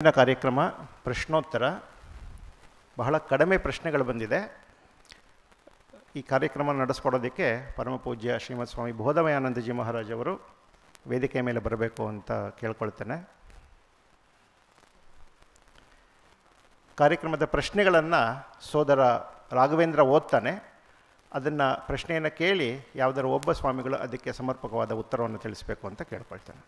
ಇಂದಿನ ಕಾರ್ಯಕ್ರಮ ಪ್ರಶ್ನೋತ್ತರ. ಬಹಳ ಕಡಿಮೆ ಪ್ರಶ್ನೆಗಳು ಬಂದಿದೆ. ಈ ಕಾರ್ಯಕ್ರಮ ನಡೆಸ್ಕೊಡೋದಕ್ಕೆ ಪರಮ ಪೂಜ್ಯ ಶ್ರೀಮದ್ ಸ್ವಾಮಿ ಬೋಧಮಯಾನಂದಜಿ ಮಹಾರಾಜ್ ಅವರು ವೇದಿಕೆ ಮೇಲೆ ಬರಬೇಕು ಅಂತ ಕೇಳ್ಕೊಳ್ತೇನೆ. ಕಾರ್ಯಕ್ರಮದ ಪ್ರಶ್ನೆಗಳನ್ನು ಸೋದರ ರಾಘವೇಂದ್ರ ಓದ್ತಾನೆ. ಅದನ್ನು ಪ್ರಶ್ನೆಯನ್ನು ಕೇಳಿ ಯಾವುದಾದ್ರು ಒಬ್ಬ ಸ್ವಾಮಿಗಳು ಅದಕ್ಕೆ ಸಮರ್ಪಕವಾದ ಉತ್ತರವನ್ನು ತಿಳಿಸಬೇಕು ಅಂತ ಕೇಳ್ಕೊಳ್ತೇನೆ.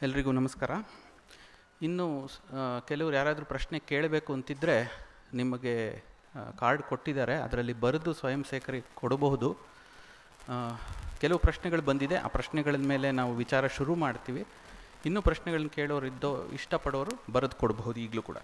ಎಲ್ರಿಗೂ ನಮಸ್ಕಾರ. ಇನ್ನು ಕೆಲವರು ಯಾರಾದರೂ ಪ್ರಶ್ನೆ ಕೇಳಬೇಕು ಅಂತಿದ್ದರೆ ನಿಮಗೆ ಕಾರ್ಡ್ ಕೊಟ್ಟಿದ್ದಾರೆ, ಅದರಲ್ಲಿ ಬರೆದು ಸ್ವಯಂ ಸೇಕರಿಗೆ ಕೊಡಬಹುದು. ಕೆಲವು ಪ್ರಶ್ನೆಗಳು ಬಂದಿದೆ, ಆ ಪ್ರಶ್ನೆಗಳ ಮೇಲೆ ನಾವು ವಿಚಾರ ಶುರು ಮಾಡ್ತೀವಿ. ಇನ್ನೂ ಪ್ರಶ್ನೆಗಳನ್ನ ಕೇಳೋರು ಇಷ್ಟಪಡೋರು ಬರೆದು ಕೊಡಬಹುದು ಈಗಲೂ ಕೂಡ.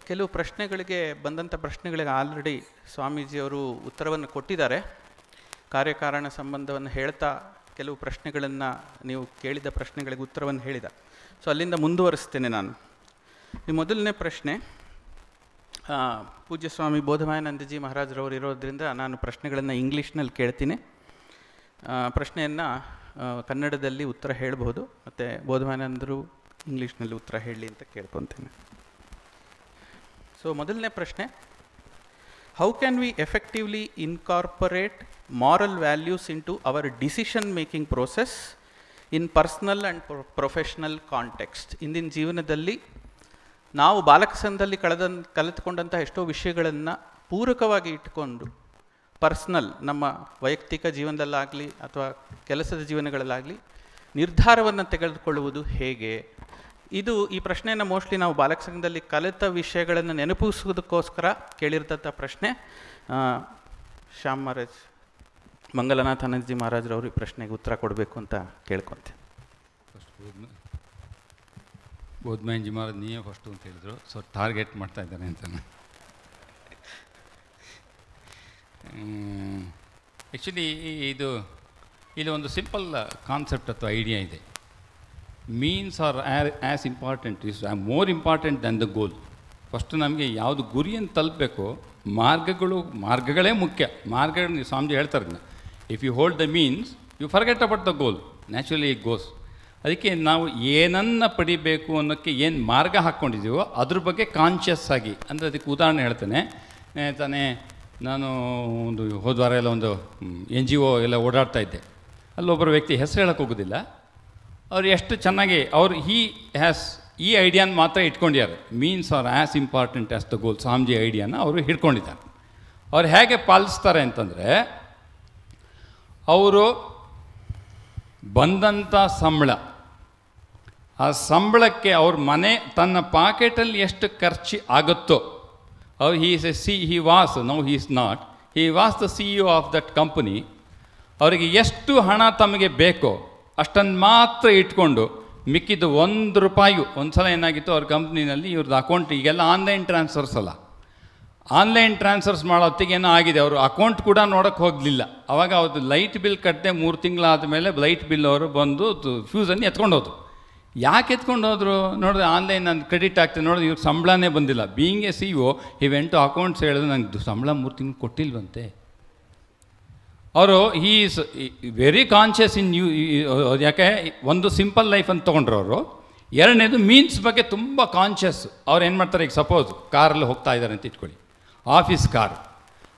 ಕೆಲವು ಪ್ರಶ್ನೆಗಳಿಗೆ ಬಂದಂಥ ಪ್ರಶ್ನೆಗಳಿಗೆ ಆಲ್ರೆಡಿ ಸ್ವಾಮೀಜಿಯವರು ಉತ್ತರವನ್ನು ಕೊಟ್ಟಿದ್ದಾರೆ. ಕಾರ್ಯಕಾರಣ ಸಂಬಂಧವನ್ನು ಹೇಳ್ತಾ ಕೆಲವು ಪ್ರಶ್ನೆಗಳನ್ನು, ನೀವು ಕೇಳಿದ ಪ್ರಶ್ನೆಗಳಿಗೆ ಉತ್ತರವನ್ನು ಹೇಳಿದ್ದಾರೆ. ಸೊ ಅಲ್ಲಿಂದ ಮುಂದುವರಿಸ್ತೇನೆ ನಾನು. ಈ ಮೊದಲನೇ ಪ್ರಶ್ನೆ ಪೂಜ್ಯ ಸ್ವಾಮಿ ಬೋಧಮಯಾನಂದಜಿ ಮಹಾರಾಜರವರು ಇರೋದ್ರಿಂದ ನಾನು ಪ್ರಶ್ನೆಗಳನ್ನು ಇಂಗ್ಲೀಷ್ನಲ್ಲಿ ಕೇಳ್ತೀನಿ. ಪ್ರಶ್ನೆಯನ್ನು ಕನ್ನಡದಲ್ಲಿ ಉತ್ತರ ಹೇಳಬಹುದು, ಮತ್ತು ಬೋಧಮಯಾನಂದರು ಇಂಗ್ಲೀಷ್ನಲ್ಲಿ ಉತ್ತರ ಹೇಳಲಿ ಅಂತ ಕೇಳ್ಕೊತೇನೆ. ಸೊ ಮೊದಲನೇ ಪ್ರಶ್ನೆ, how can we effectively incorporate moral values into our decision making process in personal and professional context? ಇಂದಿನ ಜೀವನದಲ್ಲಿ ನಾವು ಬಾಲಕಸಂದಲ್ಲಿ ಕಲಿತುಕೊಂಡಂಥ ಎಷ್ಟೋ ವಿಷಯಗಳನ್ನು ಪೂರಕವಾಗಿ ಇಟ್ಕೊಂಡು ಪರ್ಸ್ನಲ್, ನಮ್ಮ ವೈಯಕ್ತಿಕ ಜೀವನದಲ್ಲಾಗಲಿ ಅಥವಾ ಕೆಲಸದ ಜೀವನಗಳಲ್ಲಾಗಲಿ ನಿರ್ಧಾರವನ್ನು ತೆಗೆದುಕೊಳ್ಳುವುದು ಹೇಗೆ? ಈ ಪ್ರಶ್ನೆಯನ್ನು ಮೋಸ್ಟ್ಲಿ ನಾವು ಬಾಲಕ ಸಂಘದಲ್ಲಿ ಕಲಿತ ವಿಷಯಗಳನ್ನು ನೆನಪಿಸೋದಕ್ಕೋಸ್ಕರ ಕೇಳಿರ್ತಂಥ ಪ್ರಶ್ನೆ. ಶ್ಯಾಮ್ ಮಹಾರಾಜ್, ಮಂಗಲನಾಥಾನಂದಜಿ ಮಹಾರಾಜರವರು ಈ ಪ್ರಶ್ನೆಗೆ ಉತ್ತರ ಕೊಡಬೇಕು ಅಂತ ಕೇಳ್ಕೊತೇನೆ. ಬೋಧಮಯಾನಂದಜಿ ಮಹಾರಾಜ್ ನೀವೇ ಫಸ್ಟು ಅಂತ ಹೇಳಿದರು, ಸೊ ಟಾರ್ಗೆಟ್ ಮಾಡ್ತಾ ಇದ್ದಾನೆ ಅಂತಾನೆ. ಆ್ಯಕ್ಚುಲಿ ಇಲ್ಲಿ ಒಂದು ಸಿಂಪಲ್ ಕಾನ್ಸೆಪ್ಟ್ ಅಥವಾ ಐಡಿಯಾ ಇದೆ. Means are as important, is more important than the goal. First ನಮಗೆ ಯಾವುದು ಗುರಿಯನ್ನು ತಲುಪಬೇಕು, ಮಾರ್ಗಗಳೇ ಮುಖ್ಯ. ಮಾರ್ಗಗಳು ಸ್ವಾಮೀಜಿ ಹೇಳ್ತಾರೆ, if you hold the means you forget about the goal, naturally it goes. ಅದಕ್ಕೆ ನಾವು ಏನನ್ನು ಪಡಿಬೇಕು ಅನ್ನೋಕ್ಕೆ ಏನು ಮಾರ್ಗ ಹಾಕ್ಕೊಂಡಿದ್ದೀವೋ ಅದ್ರ ಬಗ್ಗೆ ಕಾನ್ಷಿಯಸ್ ಆಗಿ, ಅಂದರೆ ಅದಕ್ಕೆ ಉದಾಹರಣೆ ಹೇಳ್ತೇನೆ. ತಾನೇ ನಾನು ಹೋದ ವಾರ ಎಲ್ಲ ಒಂದು NGO ಎಲ್ಲ ಓಡಾಡ್ತಾ ಇದ್ದೆ. ಅಲ್ಲೊಬ್ಬರು ವ್ಯಕ್ತಿ ಹೆಸರು ಹೇಳೋಕ್ಕೆ ಹೋಗೋದಿಲ್ಲ. ಅವ್ರು ಎಷ್ಟು ಚೆನ್ನಾಗಿ ಈ ಐಡಿಯಾನ ಮಾತ್ರ ಇಟ್ಕೊಂಡಿದ್ದಾರೆ. Means are as important as the goal, Swamiji ಐಡಿಯಾನ ಅವರು ಹಿಡ್ಕೊಂಡಿದ್ದಾರೆ. ಅವ್ರು ಹೇಗೆ ಪಾಲಿಸ್ತಾರೆ ಅಂತಂದರೆ, ಅವರು ಬಂದಂಥ ಸಂಬಳ, ಆ ಸಂಬಳಕ್ಕೆ ಅವ್ರ ಮನೆ ತನ್ನ ಪಾಕೆಟಲ್ಲಿ ಎಷ್ಟು ಖರ್ಚು ಆಗುತ್ತೋ, ಅವ್ರು he was the CEO of that company. ಅವರಿಗೆ ಎಷ್ಟು ಹಣ ತಮಗೆ ಬೇಕೋ ಅಷ್ಟನ್ನು ಮಾತ್ರ ಇಟ್ಕೊಂಡು ಮಿಕ್ಕಿದ್ದು ₹1 ಒಂದು ಸಲ ಏನಾಗಿತ್ತು ಅವ್ರ ಕಂಪ್ನಿನಲ್ಲಿ, ಇವ್ರದ್ದು ಅಕೌಂಟ್ ಈಗೆಲ್ಲ ಆನ್ಲೈನ್ ಟ್ರಾನ್ಸ್ಫರ್ಸ್ ಅಲ್ಲ, ಆನ್ಲೈನ್ ಟ್ರಾನ್ಸ್ಫರ್ಸ್ ಮಾಡೋತ್ತಿಗೆ ಏನೋ ಆಗಿದೆ, ಅವರು ಅಕೌಂಟ್ ಕೂಡ ನೋಡೋಕ್ಕೆ ಹೋಗಲಿಲ್ಲ. ಆವಾಗ ಅವ್ರದ್ದು ಲೈಟ್ ಬಿಲ್ ಕಟ್ಟದೆ 3 ತಿಂಗಳಾದ ಮೇಲೆ ಲೈಟ್ ಬಿಲ್ ಅವರು ಬಂದು ಫ್ಯೂಸನ್ನು ಎತ್ಕೊಂಡು ಹೋದ್ರು. ಯಾಕೆ ಎತ್ಕೊಂಡು ಹೋದರು ನೋಡಿದ್ರೆ, ಆನ್ಲೈನ್ ನಾನು ಕ್ರೆಡಿಟ್ ಆಗ್ತದೆ ನೋಡಿದ್ರೆ ಇವ್ರಿಗೆ ಸಂಬಳನೇ ಬಂದಿಲ್ಲ. ಬೀಯಿಂಗ್ ಎ CEO ಈ ವೆಂಟು ಅಕೌಂಟ್ಸ್ ಹೇಳಿದ್ರೆ ನನಗೆ ಸಂಬಳ 3 ತಿಂಗಳು ಕೊಟ್ಟಿಲ್ವಂತೆ. ಅವರು ಈಸ್ ವೆರಿ ಕಾನ್ಷಿಯಸ್ ಇನ್ ಯಾಕೆ ಒಂದು ಸಿಂಪಲ್ ಲೈಫ್ ಅಂತ ತೊಗೊಂಡ್ರು ಅವರು. ಎರಡನೇದು ಮೀನ್ಸ್ ಬಗ್ಗೆ ತುಂಬ ಕಾನ್ಷಿಯಸ್. ಅವ್ರು ಏನು ಮಾಡ್ತಾರೆ, ಈಗ ಸಪೋಸ್ ಕಾರಲ್ಲಿ ಹೋಗ್ತಾ ಇದ್ದಾರೆ ಅಂತ ಇಟ್ಕೊಳ್ಳಿ, ಆಫೀಸ್ ಕಾರ್.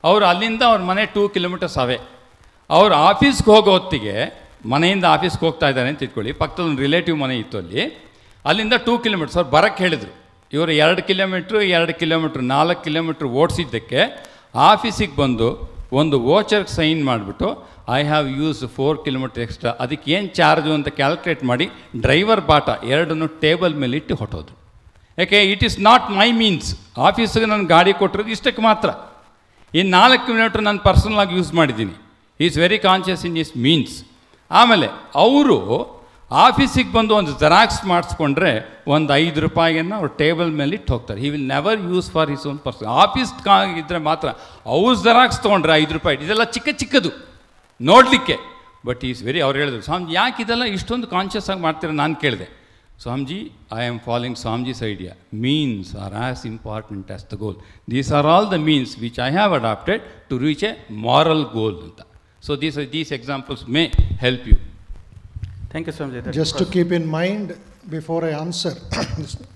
ಅವರು ಅಲ್ಲಿಂದ ಅವ್ರ ಮನೆ 2 ಕಿಲೋಮೀಟರ್ಸ್ ಅವೇ. ಅವ್ರು ಆಫೀಸ್ಗೆ ಹೋಗೋ ಹೊತ್ತಿಗೆ, ಮನೆಯಿಂದ ಆಫೀಸ್ಗೆ ಹೋಗ್ತಾ ಇದ್ದಾರೆ ಅಂತ ಇಟ್ಕೊಳ್ಳಿ, ಪಕ್ಕದೊಂದು ರಿಲೇಟಿವ್ ಮನೆ ಇತ್ತು ಅಲ್ಲಿಂದ 2 ಕಿಲೋಮೀಟರ್ಸ್ ಅವ್ರು ಬರೋಕ್ಕೆ ಹೇಳಿದರು. ಇವರು 2 ಕಿಲೋಮೀಟ್ರ್ 4 ಕಿಲೋಮೀಟ್ರ್ ಓಡಿಸಿದ್ದಕ್ಕೆ ಆಫೀಸಿಗೆ ಬಂದು ಒಂದು ವೋಚರ್ಗೆ ಸೈನ್ ಮಾಡಿಬಿಟ್ಟು I have use 4 kilometre extra, ಅದಕ್ಕೆ ಏನು ಚಾರ್ಜು ಅಂತ ಕ್ಯಾಲ್ಕುಲೇಟ್ ಮಾಡಿ ಡ್ರೈವರ್ ಬಾಟ ಎರಡನ್ನು ಟೇಬಲ್ ಮೇಲೆ ಇಟ್ಟು ಹೊಟ್ಟೋದು. ಯಾಕೆ it is not my means. ಆಫೀಸಿಗೆ ನಾನು ಗಾಡಿ ಕೊಟ್ಟಿರೋದು ಇಷ್ಟಕ್ಕೆ ಮಾತ್ರ, ಇನ್ನು 4 ಕಿಲೋಮೀಟ್ರ್ ನಾನು ಪರ್ಸನಲಾಗಿ ಯೂಸ್ ಮಾಡಿದ್ದೀನಿ. Is very conscious in is means. ಆಮೇಲೆ ಅವರು ಆಫೀಸಿಗೆ ಬಂದು ಒಂದು ಜೆರಾಕ್ಸ್ ಮಾಡಿಸ್ಕೊಂಡ್ರೆ ಒಂದು 5 ರೂಪಾಯಿಯನ್ನು ಅವ್ರು ಟೇಬಲ್ ಮೇಲೆ ಇಟ್ಟು ಹೋಗ್ತಾರೆ. He will never use for his own person. Office ಇದ್ದರೆ ಮಾತ್ರ ಅವ್ರು ಜೆರಾಕ್ಸ್ ತೊಗೊಂಡ್ರೆ 5 ರೂಪಾಯಿ. ಇದೆಲ್ಲ ಚಿಕ್ಕದು ನೋಡಲಿಕ್ಕೆ, ಬಟ್ ಈಸ್ ವೆರಿ. ಅವ್ರು ಹೇಳಿದ್ರು, ಸ್ವಾಮೀಜಿ ಯಾಕೆ ಇದೆಲ್ಲ ಇಷ್ಟೊಂದು ಕಾನ್ಷಿಯಸ್ ಆಗಿ ಮಾಡ್ತೀರ? ನಾನು ಕೇಳಿದೆ, Swamiji I am following Swamiji's idea, means are as important as the goal. These are all the means which I have adapted to reach a moral goal ಅಂತ. So these examples may help you. Thank you, Swamiji. Just to keep in mind before I answer,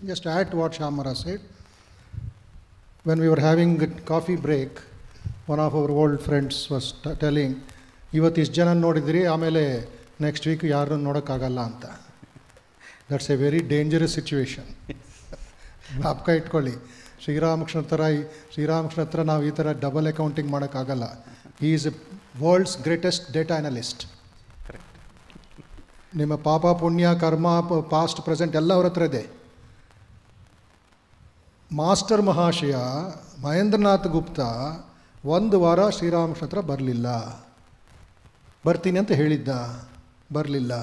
just add to what Shamara said. When we were having a coffee break, one of our old friends was telling, ಇವತ್ತು ಇಷ್ಟು ಜನ ನೋಡಿದ್ರಿ, ಆಮೇಲೆ next week ಯಾರು ನೋಡೋಕ್ಕಾಗಲ್ಲ ಅಂತ. That's A very dangerous situation. ಜ್ಞಾಪಕ ಇಟ್ಕೊಳ್ಳಿ. ಶ್ರೀರಾಮಕೃಷ್ಣ ಹತ್ರ ನಾವು ಈ ಥರ ಡಬಲ್ ಅಕೌಂಟಿಂಗ್ ಮಾಡೋಕ್ಕಾಗಲ್ಲ. He is a world's greatest data analyst. ನಿಮ್ಮ ಪಾಪ ಪುಣ್ಯ ಕರ್ಮ ಪಾಸ್ಟ್ ಪ್ರೆಸೆಂಟ್ ಎಲ್ಲ ಅವ್ರ ಹತ್ರ ಇದೆ. ಮಾಸ್ಟರ್ ಮಹಾಶಯ ಮಹೇಂದ್ರನಾಥ್ ಗುಪ್ತಾ 1 ವಾರ ಶ್ರೀರಾಮಕೃಷ್ಣ ಹತ್ರ ಬರಲಿಲ್ಲ. ಬರ್ತೀನಿ ಅಂತ ಹೇಳಿದ್ದ, ಬರಲಿಲ್ಲ.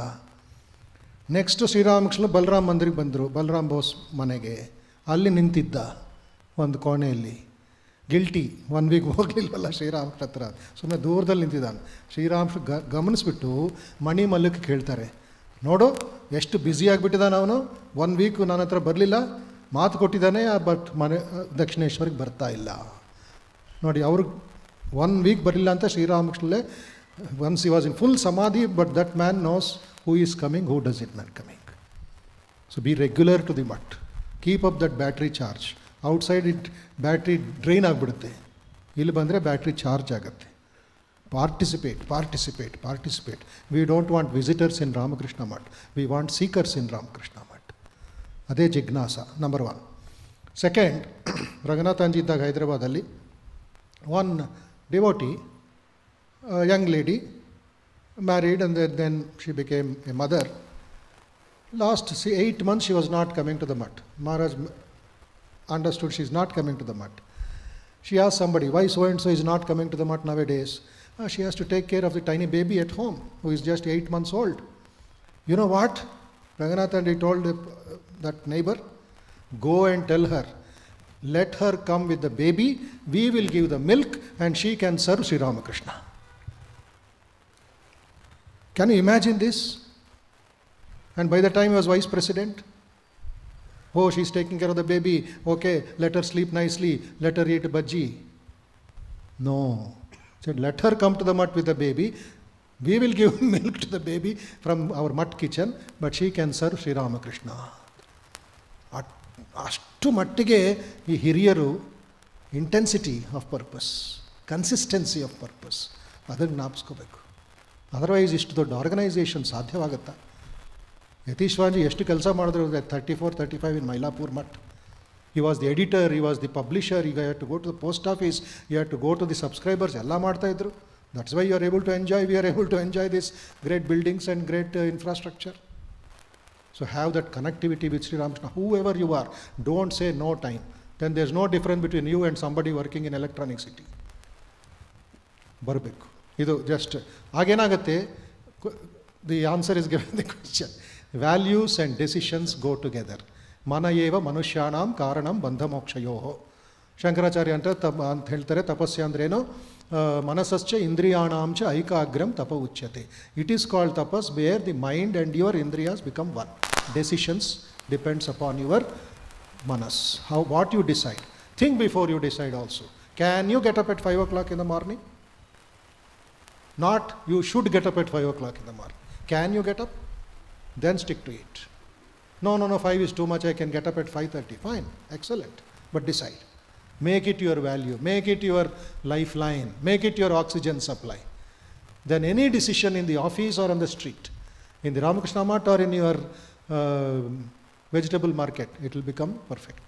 ನೆಕ್ಸ್ಟು ಶ್ರೀರಾಮಕೃಷ್ಣ ಬಲರಾಮ್ ಮಂದಿರಿಗೆ ಬಂದರು, ಬಲರಾಮ್ ಬೋಸ್ ಮನೆಗೆ. ಅಲ್ಲಿ ನಿಂತಿದ್ದ ಒಂದು ಕೋಣೆಯಲ್ಲಿ, ಗಿಲ್ಟಿ. 1 ವೀಕ್ ಹೋಗಲಿಲ್ಲವಲ್ಲ ಶ್ರೀರಾಮಕೃಷ್ಣ ಹತ್ರ, ಸುಮ್ಮನೆ ದೂರದಲ್ಲಿ ನಿಂತಿದ್ದಾನೆ. ಶ್ರೀರಾಮಕೃಷ್ಣ ಗಮನಿಸ್ಬಿಟ್ಟು ಮಣಿ ಮಲ್ಲಕ್ಕೆ ಕೇಳ್ತಾರೆ, ನೋಡು ಎಷ್ಟು ಬ್ಯುಸಿಯಾಗಿಬಿಟ್ಟಿದ್ದಾನೆ ಅವನು, 1 ವೀಕ್ ನನ್ನ ಹತ್ರ ಬರಲಿಲ್ಲ, ಮಾತು ಕೊಟ್ಟಿದ್ದಾನೆ, ಬಟ್ ದಕ್ಷಿಣೇಶ್ವರಿಗೆ ಬರ್ತಾ ಇಲ್ಲ. ನೋಡಿ, ಅವ್ರಿಗೆ 1 ವೀಕ್ ಬರಲಿಲ್ಲ ಅಂತ ಶ್ರೀರಾಮಕೃಷ್ಣಲ್ಲೇ. Once he was in full samadhi, but that man knows who is coming, who does it man coming. So be regular to the Math, keep up that battery charge. Outside it battery drain ಆಗಿಬಿಡುತ್ತೆ, ಇಲ್ಲಿ ಬಂದರೆ battery charge ಆಗುತ್ತೆ. Participate. We don't want visitors in Ramakrishna Math, we want seekers in Ramakrishna Math. ಅದೇ ಜಿಜ್ಞಾಸ number 1. Second, Ranganathanji ಇದ್ದಾಗ ಹೈದರಾಬಾದಲ್ಲಿ one devotee, young lady, married and then she became a mother. Last 8 months she was not coming to the mutt. Maharaj understood she is not coming to the mutt. She asked somebody, why so and so is not coming to the mutt nowadays? She has to take care of the tiny baby at home who is just 8 months old. You know what? Ranganathan told that neighbor, go and tell her, let her come with the baby, we will give the milk and she can serve Sri Ramakrishna. Can you imagine this? And by the time he was vice president, oh, she's taking care of the baby, okay, let her sleep nicely, let her eat bhaji. No. Said, let her come to the mutt with the baby, we will give milk to the baby from our mutt kitchen, but she can serve Sri Ramakrishna. ಅಷ್ಟು ಮಟ್ಟಿಗೆ ಈ ಹಿರಿಯರು intensity of purpose, consistency of purpose ಅದನ್ನು ಜ್ಞಾಪಿಸ್ಕೋಬೇಕು. Otherwise ಇಷ್ಟು ದೊಡ್ಡ organisation ಸಾಧ್ಯವಾಗುತ್ತಾ? ಯತೀಶ್ವಾಜಿ ಎಷ್ಟು ಕೆಲಸ ಮಾಡಿದ್ರು 34-35 in Mylapore Mutt. He was the editor, he was the publisher, he had to go to the post office, he had to go to the subscribers, ಎಲ್ಲ ಮಾಡ್ತಾಯಿದ್ರು. That's why you are able to enjoy, we are able to enjoy this great buildings and great infrastructure. So have that connectivity with Sri Ramakrishna. Whoever you are, don't say no time. Then there's no difference between you and somebody working in Electronic City. ಬರಬೇಕು. ಇದು just ಆಗೇನಾಗುತ್ತೆ, the answer is given the question. Values and decisions go together. ಮನ ಏವ ಮನುಷ್ಯಾಣಂ ಕಾರಣಂ ಬಂಧ ಮೋಕ್ಷಯೋ. ಶಂಕರಾಚಾರ್ಯ ಅಂತ ಹೇಳ್ತಾರೆ, ತಪಸ್ಯ ಅಂದ್ರೇನು? ಮನಸ್ಸಶ್ಚ ಇಂದ್ರಿಯಾಣಾಂಚ ಐಕಾಗ್ರಂ ತಪ ಉಚ್ಯತೆ. It is called tapas where the mind and your indriyas become one. Decisions depends upon your manas. How what you decide. Think before you decide also. Can you get up at 5 o'clock in the morning? Not you should get up at 5 o'clock in the morning. Can you get up? Then stick to it. No, 5 is too much, I can get up at 5:30. Fine, excellent. But decide. Make it your value. Make it your lifeline. Make it your oxygen supply. Then any decision in the office or on the street, in the Ramakrishna Mutt or in your vegetable market, it will become perfect.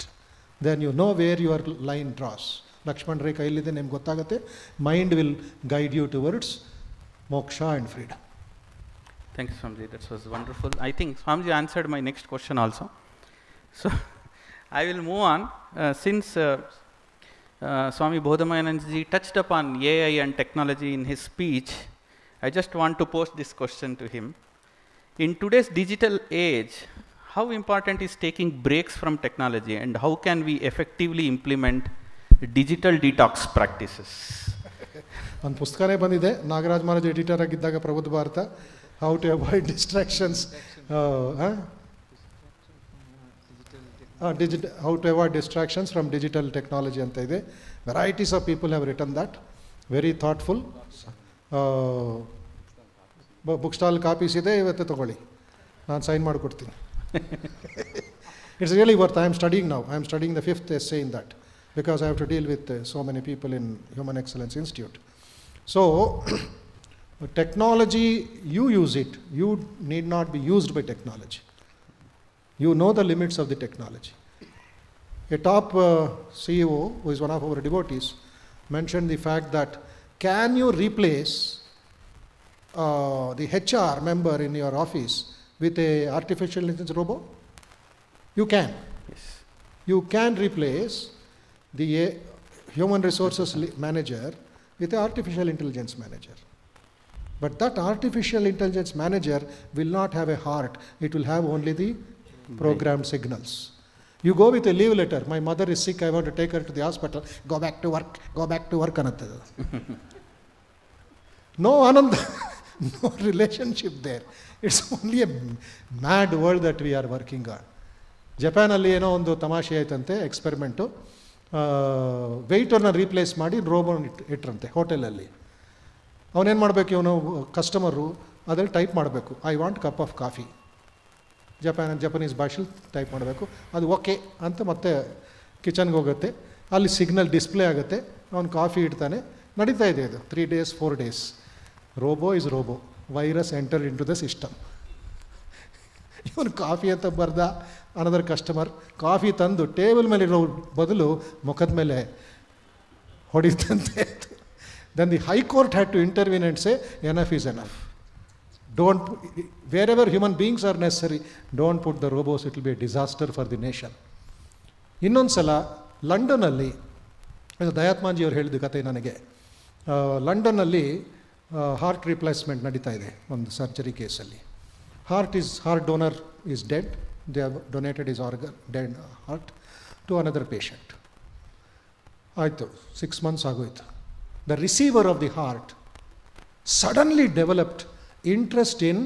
Then you know where your line draws. Lakshman rekha ಇಲ್ಲಿದೆ, ನಿಮ್ಗೆ ಗೊತ್ತಾಗುತ್ತೆ. Mind will guide you towards moksha and freedom. Thank you, Swamiji. That was wonderful. I think Swamiji answered my next question also. So, I will move on. Since Swami Bodhamayanandaji touched upon AI and technology in his speech, I just want to pose this question to him. In today's digital age, how important is taking breaks from technology, and how can we effectively implement digital detox practices? ಒಂದು ಪುಸ್ತಕನೇ ಬಂದಿದೆ, Nagaraj Maharaj editor ಆಗಿದ್ದಾಗ Prabuddha Bharata, how to avoid distractions, how to avoid distractions from digital technology ಅಂತ ಇದೆ. Varieties of people have written that, very thoughtful. Book stall copies ಇದೆ, ಇವತ್ತೇ ತೊಗೊಳ್ಳಿ, ನಾನು sign ಮಾಡಿಕೊಡ್ತೀನಿ. It's really worth. I am studying now. I am studying the 5th essay in that, because I have to deal with so many people in Human Excellence Institute. So, technology, you use it. You need not be used by technology. You know the limits of the technology. A top CEO, who is one of our devotees, mentioned the fact that, can you replace the HR member in your office with a artificial intelligence robot? You can. Yes. You can replace the human resources manager with an artificial intelligence manager. But that artificial intelligence manager will not have a heart. It will have only the programmed signals. You go with a leave letter. My mother is sick, I want to take her to the hospital. Go back to work. Go back to work. No ananda, no relationship there. It's only a mad world that we are working on. ಜಪಾನಲ್ಲಿ ಏನೋ ಒಂದು ತಮಾಷೆ ಆಯ್ತಂತೆ, experiment. ವೆಯ್ಟರ್ನ replace ಮಾಡಿ ರೋಬೋನ್ ಇಟ್ರಂತೆ ಹೋಟೆಲಲ್ಲಿ. ಅವನೇನು ಮಾಡಬೇಕು, ಇವನು customer ಅದರಲ್ಲಿ ಟೈಪ್ ಮಾಡಬೇಕು, I want cup of coffee, Japanese ಭಾಷೆಲಿ ಟೈಪ್ ಮಾಡಬೇಕು. ಅದು ಓಕೆ ಅಂತ ಮತ್ತೆ ಕಿಚನ್ಗೆ ಹೋಗುತ್ತೆ, ಅಲ್ಲಿ ಸಿಗ್ನಲ್ ಡಿಸ್ಪ್ಲೇ ಆಗುತ್ತೆ, ಅವನು ಕಾಫಿ ಇಡ್ತಾನೆ, ನಡೀತಾ ಇದೆ ಇದು 3 days 4 days. Robo is robo, virus enter into the system. ಇವನು ಕಾಫಿ ಅಂತ ಬರ್ದ, ಅನದರ್ ಕಸ್ಟಮರ್ ಕಾಫಿ ತಂದು ಟೇಬಲ್ ಮೇಲೆ ಇರೋ ಬದಲು ಮುಖದ ಮೇಲೆ ಹೊಡಿತಂತೆ. Then the high court had to intervene and say enough is enough. Don't, wherever human beings are necessary, don't put the robos, it will be a disaster for the nation. ಇನ್ನೊಂದು ಸಲ ಲಂಡನ್ನಲ್ಲಿ, ದಯಾತ್ಮಾಂಜಿ ಅವರು ಹೇಳಿದ ಕತೆ ನನಗೆ, ಲಂಡನ್ನಲ್ಲಿ ಹಾರ್ಟ್ ರಿಪ್ಲೇಸ್ಮೆಂಟ್ ನಡೀತಾ ಇದೆ ಒಂದು ಸರ್ಜರಿ ಕೇಸಲ್ಲಿ. Heart donor is dead. They have donated his dead heart to another patient. ಆಯಿತು, 6 months ಆಗೋಯ್ತು. The receiver of the heart suddenly developed interest in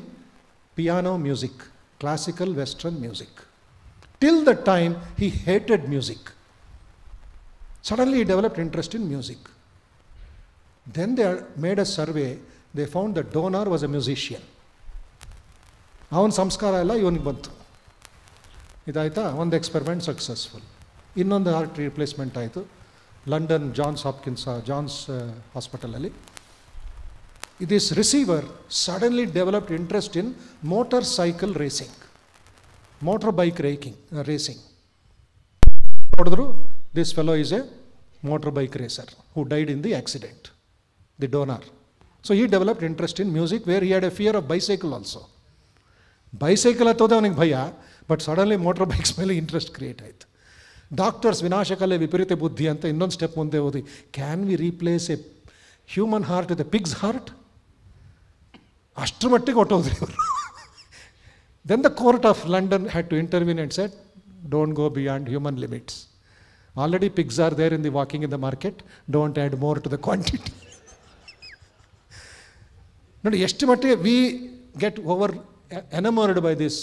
piano music, classical western music. Till that time he hated music. Suddenly he developed interest in music. Then they made a survey. They found the donor was a musician. ಅವನ ಸಂಸ್ಕಾರ ಎಲ್ಲ ಇವನಿಗೆ ಬಂತು. ಇದಾಯ್ತಾ, ಒಂದು experiment successful. ಇನ್ನೊಂದು heart replacement ಆಯಿತು London John's ಹಾಸ್ಪಿಟಲಲ್ಲಿ. This receiver suddenly developed interest in motorcycle racing, motorbike racing. ನೋಡಿದ್ರು, this fellow is a motorbike racer who died in the accident, the donor. So ಈ developed interest in music, where he had a fear of bicycle also. Bicycle ಹತ್ತೋದೆ ಅವನಿಗೆ ಭಯ, but suddenly motorbikes ಮೇಲೆ interest create ಆಯಿತು. Doctors ವಿನಾಶಕಲೆ ವಿಪರೀತ ಬುದ್ಧಿ ಅಂತ ಇನ್ನೊಂದು ಸ್ಟೆಪ್ ಮುಂದೆ ಓದಿ, can we replace a human heart with a pig's heart? ಅಷ್ಟರ ಮಟ್ಟಿಗೆ ಹೊಟ್ಟೋದ್ರಿ ಇವರು. Then the court of London had to intervene and said, don't go beyond human limits. Already pigs are there in the walking in the market, don't add more to the quantity. ನೋಡಿ ಎಷ್ಟು ಮಟ್ಟಿಗೆ we get over enamored by this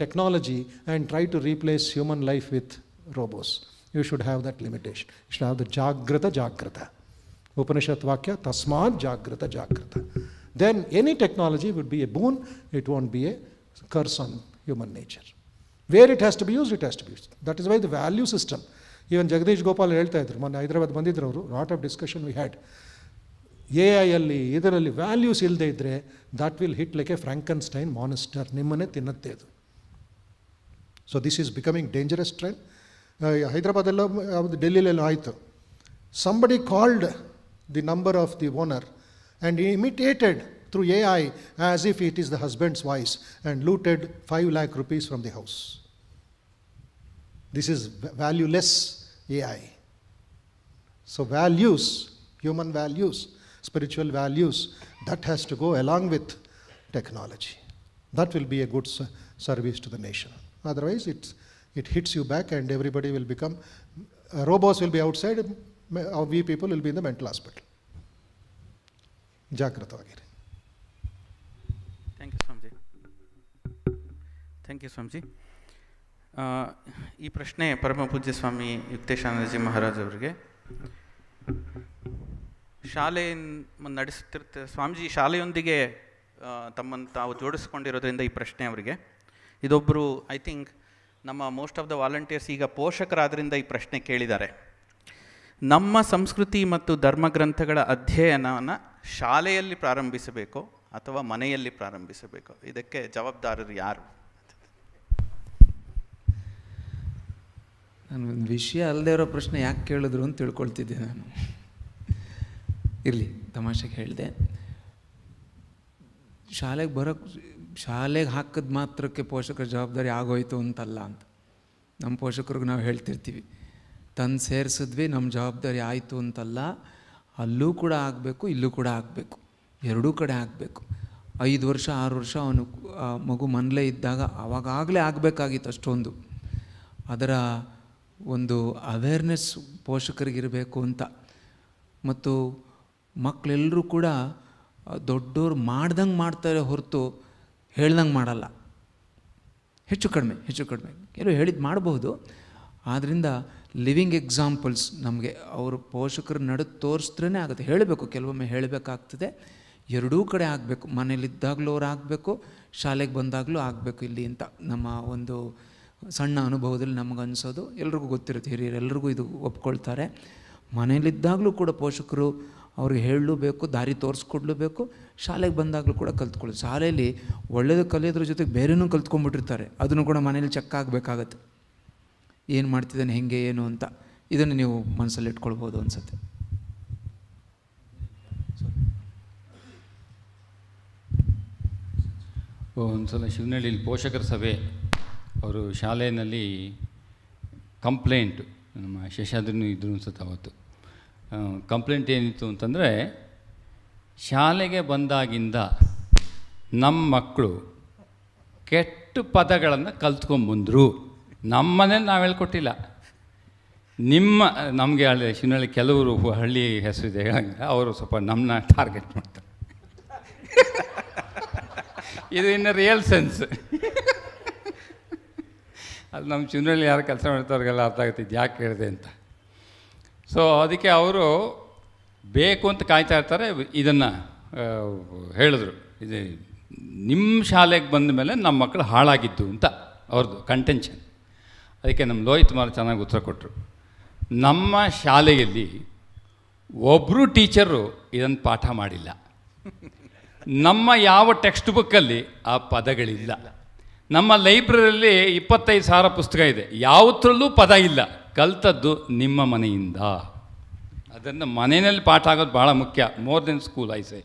technology and try to replace human life with robots. You should have that limitation. You should have the jagrata. Upanishad Vakya, tasmad jagrata. Then any technology would be a boon, it won't be a curse on human nature. Where it has to be used, it has to be used. That is why the value system, even Jagdish Gopal ಹೇಳ್ತಾ ಇದ್ರು, ಮೊನ್ನೆ ಹೈದರಾಬಾದ್ ಬಂದಿದ್ರು ಅವರು, lot of discussion we had. AI ಇದರಲ್ಲಿ values ಇಲ್ಲದೆ ಇದ್ದರೆ that will hit like a Frankenstein monster, ನಿಮ್ಮನ್ನೇ ತಿನ್ನುತ್ತೆ ಅದು. So this is becoming dangerous trend. ಹೈದರಾಬಾದೆಲ್ಲ ಯಾವುದು ಡೆಲ್ಲಿಲೆಲ್ಲ ಆಯಿತು. Somebody called the number of the owner and imitated through AI as if it is the husband's voice and looted 5 lakh rupees from the house. This is valueless AI. So values, human values, spiritual values, that has to go along with technology. That will be a good service to the nation. Otherwise, it hits you back and everybody will become, robots will be outside, we people will be in the mental hospital. ಜಾಗೃತವಾಗಿರಿ. Thank you Swamiji. Thank you Swamiji. ಈ ಪ್ರಶ್ನೆ ಪರಮ ಪೂಜ್ಯ ಸ್ವಾಮಿ ಯುಕ್ತೇಶಾನಂದಜಿ ಮಹಾರಾಜ್ ಅವರಿಗೆ. ಶಾಲೆಯನ್ನು ನಡೆಸುತ್ತಿರ್ತ ಸ್ವಾಮೀಜಿ ಶಾಲೆಯೊಂದಿಗೆ ತಮ್ಮನ್ನು ತಾವು ಜೋಡಿಸ್ಕೊಂಡಿರೋದ್ರಿಂದ ಈ ಪ್ರಶ್ನೆ ಅವರಿಗೆ. ಇದೊಬ್ಬರು ಐ ಥಿಂಕ್ ನಮ್ಮ ಮೋಸ್ಟ್ ಆಫ್ ದ ವಾಲಂಟಿಯರ್ಸ್ ಈಗ ಪೋಷಕರಾದ್ರಿಂದ ಈ ಪ್ರಶ್ನೆ ಕೇಳಿದ್ದಾರೆ. ನಮ್ಮ ಸಂಸ್ಕೃತಿ ಮತ್ತು ಧರ್ಮಗ್ರಂಥಗಳ ಅಧ್ಯಯನವನ್ನು ಶಾಲೆಯಲ್ಲಿ ಪ್ರಾರಂಭಿಸಬೇಕೋ ಅಥವಾ ಮನೆಯಲ್ಲಿ ಪ್ರಾರಂಭಿಸಬೇಕೋ, ಇದಕ್ಕೆ ಜವಾಬ್ದಾರರು ಯಾರು? ನಾನು ಒಂದು ವಿಷಯ ಅಲ್ಲದೆ ಇರೋ ಪ್ರಶ್ನೆ ಯಾಕೆ ಕೇಳಿದ್ರು ಅಂತ ತಿಳ್ಕೊಳ್ತಿದ್ದೆ ನಾನು. ಇರಲಿ, ತಮಾಷೆಗೆ ಹೇಳಿದೆ. ಶಾಲೆಗೆ ಹಾಕಿದ ಮಾತ್ರಕ್ಕೆ ಪೋಷಕರ ಜವಾಬ್ದಾರಿ ಆಗೋಯ್ತು ಅಂತಲ್ಲ ಅಂತ. ನಮ್ಮ ಪೋಷಕರಿಗೆ ನಾವು ಹೇಳ್ತಿರ್ತೀವಿ, ತಂದು ಸೇರಿಸಿದ್ವಿ ನಮ್ಮ ಜವಾಬ್ದಾರಿ ಆಯಿತು ಅಂತಲ್ಲ. ಅಲ್ಲೂ ಕೂಡ ಆಗಬೇಕು, ಇಲ್ಲೂ ಕೂಡ ಆಗಬೇಕು, ಎರಡೂ ಕಡೆ ಆಗಬೇಕು. 5 ವರ್ಷ 6 ವರ್ಷ ಅವನು ಮಗು ಮನೇಲೇ ಇದ್ದಾಗ ಆವಾಗಲೇ ಆಗಬೇಕಾಗಿತ್ತು ಅಷ್ಟೊಂದು. ಅದರ ಒಂದು ಅವೇರ್ನೆಸ್ ಪೋಷಕರಿಗಿರಬೇಕು ಅಂತ. ಮತ್ತು ಮಕ್ಕಳೆಲ್ಲರೂ ಕೂಡ ದೊಡ್ಡವ್ರು ಮಾಡ್ದಂಗೆ ಮಾಡ್ತಾರೆ ಹೊರತು ಹೇಳ್ದಂಗೆ ಮಾಡಲ್ಲ. ಹೆಚ್ಚು ಕಡಿಮೆ ಕೆಲವು ಹೇಳಿದ್ದು ಮಾಡಬಹುದು. ಆದ್ದರಿಂದ ಲಿವಿಂಗ್ ಎಕ್ಸಾಂಪಲ್ಸ್ ನಮಗೆ ಅವರು ಪೋಷಕರು ನಡೆದು ತೋರಿಸಿದ್ರೇ ಆಗುತ್ತೆ. ಹೇಳಬೇಕು, ಕೆಲವೊಮ್ಮೆ ಹೇಳಬೇಕಾಗ್ತದೆ. ಎರಡೂ ಕಡೆ ಆಗಬೇಕು. ಮನೇಲಿದ್ದಾಗಲೂ ಅವ್ರು ಆಗಬೇಕು, ಶಾಲೆಗೆ ಬಂದಾಗಲೂ ಆಗಬೇಕು ಇಲ್ಲಿ ಅಂತ ನಮ್ಮ ಒಂದು ಸಣ್ಣ ಅನುಭವದಲ್ಲಿ ನಮಗನ್ಸೋದು. ಎಲ್ರಿಗೂ ಗೊತ್ತಿರುತ್ತೆ, ಹಿರಿಯರು ಎಲ್ರಿಗೂ ಇದು ಒಪ್ಕೊಳ್ತಾರೆ. ಮನೇಲಿದ್ದಾಗಲೂ ಕೂಡ ಪೋಷಕರು ಅವ್ರಿಗೆ ಹೇಳಲೇಬೇಕು, ದಾರಿ ತೋರಿಸ್ಕೊಡ್ಲೇಬೇಕು. ಶಾಲೆಗೆ ಬಂದಾಗಲೂ ಕೂಡ ಕಲ್ತ್ಕೊಳ್ಳೋದು. ಶಾಲೆಯಲ್ಲಿ ಒಳ್ಳೆಯದು ಕಲಿಯೋದ್ರ ಜೊತೆಗೆ ಬೇರೆನೂ ಕಲ್ತ್ಕೊಂಡ್ಬಿಟ್ಟಿರ್ತಾರೆ. ಅದನ್ನು ಕೂಡ ಮನೇಲಿ ಚೆಕ್ ಆಗಬೇಕಾಗತ್ತೆ, ಏನು ಮಾಡ್ತಿದ್ದಾನೆ, ಹೆಂಗೆ ಏನು ಅಂತ. ಇದನ್ನು ನೀವು ಮನಸ್ಸಲ್ಲಿ ಇಟ್ಕೊಳ್ಬೋದು ಅನಿಸುತ್ತೆ. ಒಂದು ಸಲ ಶಿವನಹಳ್ಳಿಲಿ ಪೋಷಕರ ಸಭೆ, ಅವರು ಶಾಲೆಯಲ್ಲಿ ಕಂಪ್ಲೇಂಟು, ನಮ್ಮ ಶೇಷಾದ್ರಿನೂ ಇದ್ರು ಅನ್ಸುತ್ತೆ ಅವತ್ತು. ಕಂಪ್ಲೇಂಟ್ ಏನಿತ್ತು ಅಂತಂದರೆ, ಶಾಲೆಗೆ ಬಂದಾಗಿಂದ ನಮ್ಮ ಮಕ್ಕಳು ಕೆಟ್ಟ ಪದಗಳನ್ನು ಕಲ್ತ್ಕೊಂಬಂದರು. ನಮ್ಮ ಮನೇಲಿ ನಾವು ಹೇಳ್ಕೊಟ್ಟಿಲ್ಲ. ನಮಗೆ ಹಳ್ಳಿ ಶಿವನಹಳ್ಳಿ ಕೆಲವರು ಹಳ್ಳಿ ಹೆಸರಿದೆ, ಅವರು ಸ್ವಲ್ಪ ನಮ್ಮನ್ನ ಟಾರ್ಗೆಟ್ ಮಾಡ್ತಾರೆ. ಇದು ಇನ್ನು ರಿಯಲ್ ಸೆನ್ಸ್. ಅದು ನಮ್ಮ ಶಿವನಹಳ್ಳಿ ಯಾರು ಕೆಲಸ ಮಾಡ್ತವ್ರಿಗೆಲ್ಲ ಅರ್ಥ ಆಗ್ತಿದ್ದು ಯಾಕೆ ಹೇಳಿದೆ ಅಂತ. ಸೊ ಅದಕ್ಕೆ ಅವರು ಬೇಕು ಅಂತ ಕಾಯ್ತಾ ಇರ್ತಾರೆ. ಇದನ್ನು ಹೇಳಿದ್ರು, ಇದು ನಿಮ್ಮ ಶಾಲೆಗೆ ಬಂದ ಮೇಲೆ ನಮ್ಮ ಮಕ್ಕಳು ಹಾಳಾಗಿದ್ದು ಅಂತ ಅವ್ರದ್ದು ಕಂಟೆನ್ಷನ್. ಅದಕ್ಕೆ ನಮ್ಮ ಲೋಹಿತ್ ಮಾರು ಚೆನ್ನಾಗಿ ಉತ್ತರ ಕೊಟ್ಟರು. ನಮ್ಮ ಶಾಲೆಯಲ್ಲಿ ಒಬ್ಬರು ಟೀಚರು ಇದನ್ನು ಪಾಠ ಮಾಡಿಲ್ಲ. ನಮ್ಮ ಯಾವ ಟೆಕ್ಸ್ಟ್ ಬುಕ್ಕಲ್ಲಿ ಆ ಪದಗಳಿಲ್ಲ. ನಮ್ಮ ಲೈಬ್ರರಿಯಲ್ಲಿ 25,000 ಪುಸ್ತಕ ಇದೆ, ಯಾವುದ್ರಲ್ಲೂ ಪದ ಇಲ್ಲ. ಕಲ್ತದ್ದು ನಿಮ್ಮ ಮನೆಯಿಂದ. ಅದನ್ನು ಮನೆಯಲ್ಲಿ ಪಾಠ ಆಗೋದು ಭಾಳ ಮುಖ್ಯ, more than school I say.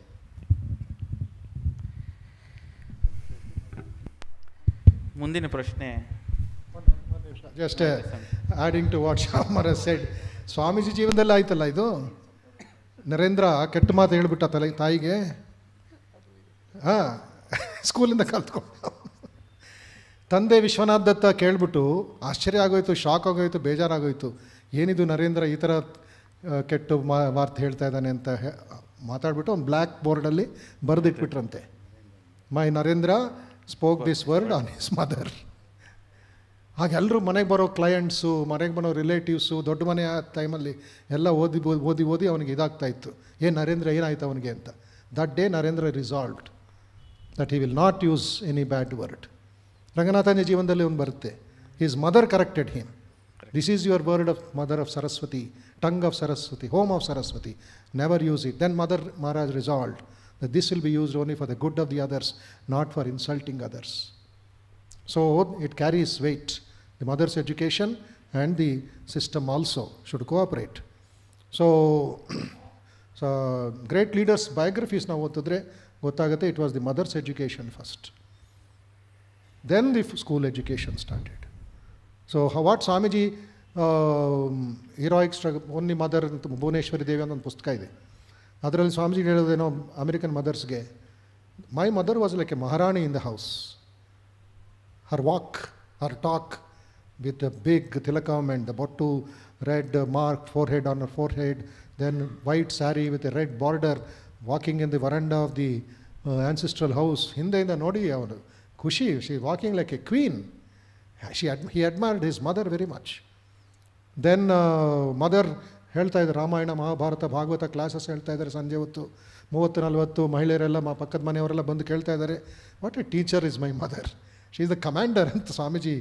ಮುಂದಿನ ಪ್ರಶ್ನೆ. Just adding to what Shyam Maharaj said, Swamiji ಜೀವನದಲ್ಲಿ ಆಯ್ತಲ್ಲ ಇದು. ನರೇಂದ್ರ ಕೆಟ್ಟ ಮಾತು ಹೇಳ್ಬಿಟ್ಟ ತಾಯಿಗೆ. ಸ್ಕೂಲಿಂದ ಕಲ್ತ್ಕೊಂಡು ತಂದೆ ವಿಶ್ವನಾಥ್ ದತ್ತ ಕೇಳಿಬಿಟ್ಟು ಆಶ್ಚರ್ಯ ಆಗೋಯ್ತು, ಶಾಕ್ ಆಗೋಯ್ತು, ಬೇಜಾರಾಗೋಯ್ತು. ಏನಿದು ನರೇಂದ್ರ ಈ ಥರ ಕೆಟ್ಟ ಮಾತು ಹೇಳ್ತಾ ಇದ್ದಾನೆ ಅಂತ ಮಾತಾಡ್ಬಿಟ್ಟು ಒಂದು ಬ್ಲ್ಯಾಕ್ ಬೋರ್ಡಲ್ಲಿ ಬರೆದಿಟ್ಬಿಟ್ರಂತೆ. My Narendra spoke this word on his mother. ಹಾಗೆ ಎಲ್ಲರೂ ಮನೆಗೆ ಬರೋ ಕ್ಲೈಂಟ್ಸು, ಮನೆಗೆ ಬರೋ ರಿಲೇಟಿವ್ಸು, ದೊಡ್ಡ ಮನೆಯ ಟೈಮಲ್ಲಿ ಎಲ್ಲ ಓದಿ ಅವನಿಗೆ ಇದಾಗ್ತಾಯಿತ್ತು. ನರೇಂದ್ರ ಏನಾಯ್ತು ಅವನಿಗೆ ಅಂತ. That day Narendra resolved that he will not use any bad word. ರಂಗನಾಥನ ಜೀವನದಲ್ಲಿ ಒಂದು ಬರುತ್ತೆ, his mother corrected him. This is your word of mother of Saraswati, tongue of Saraswati, home of Saraswati, never use it. Then mother Maharaj resolved that this will be used only for the good of the others, not for insulting others. So it carries weight. The mother's education and the system also should cooperate. So great leaders biographies ನಾವು ಓದಿದ್ರೆ ಗೊತ್ತಾಗುತ್ತೆ, it was the mother's education first, then the school education started. So what Swamiji heroic struggle only mother ಅಂತ ಭುವನೇಶ್ವರಿ ದೇವಿ ಅಂತ ಒಂದು ಪುಸ್ತಕ ಇದೆ. ಅದರಲ್ಲಿ ಸ್ವಾಮೀಜಿ ಹೇಳೋದೇನೋ ಅಮೆರಿಕನ್ ಮದರ್ಸ್ಗೆ, my mother was like a maharani in the house. Her walk, her talk with a big tilakam and the bottu, red mark forehead on her forehead, then white saree with a red border, walking in the veranda of the ancestral house. Hinda nodi avanu khushi, she walking like a queen. He admired his mother very much. Then mother ಹೇಳ್ತಾ ಇದ್ದಾರೆ, Ramayana Mahabharata Bhagavata classes ಹೇಳ್ತಾ ಇದ್ದಾರೆ ಸಂಜೆ ಹೊತ್ತು 30-40 ಮಹಿಳೆಯರೆಲ್ಲ ಪಕ್ಕದ ಮನೆಯವರೆಲ್ಲ ಬಂದು ಕೇಳ್ತಾ ಇದ್ದಾರೆ, what a teacher is my mother, she is the commander ಅಂತ ಸ್ವಾಮೀಜಿ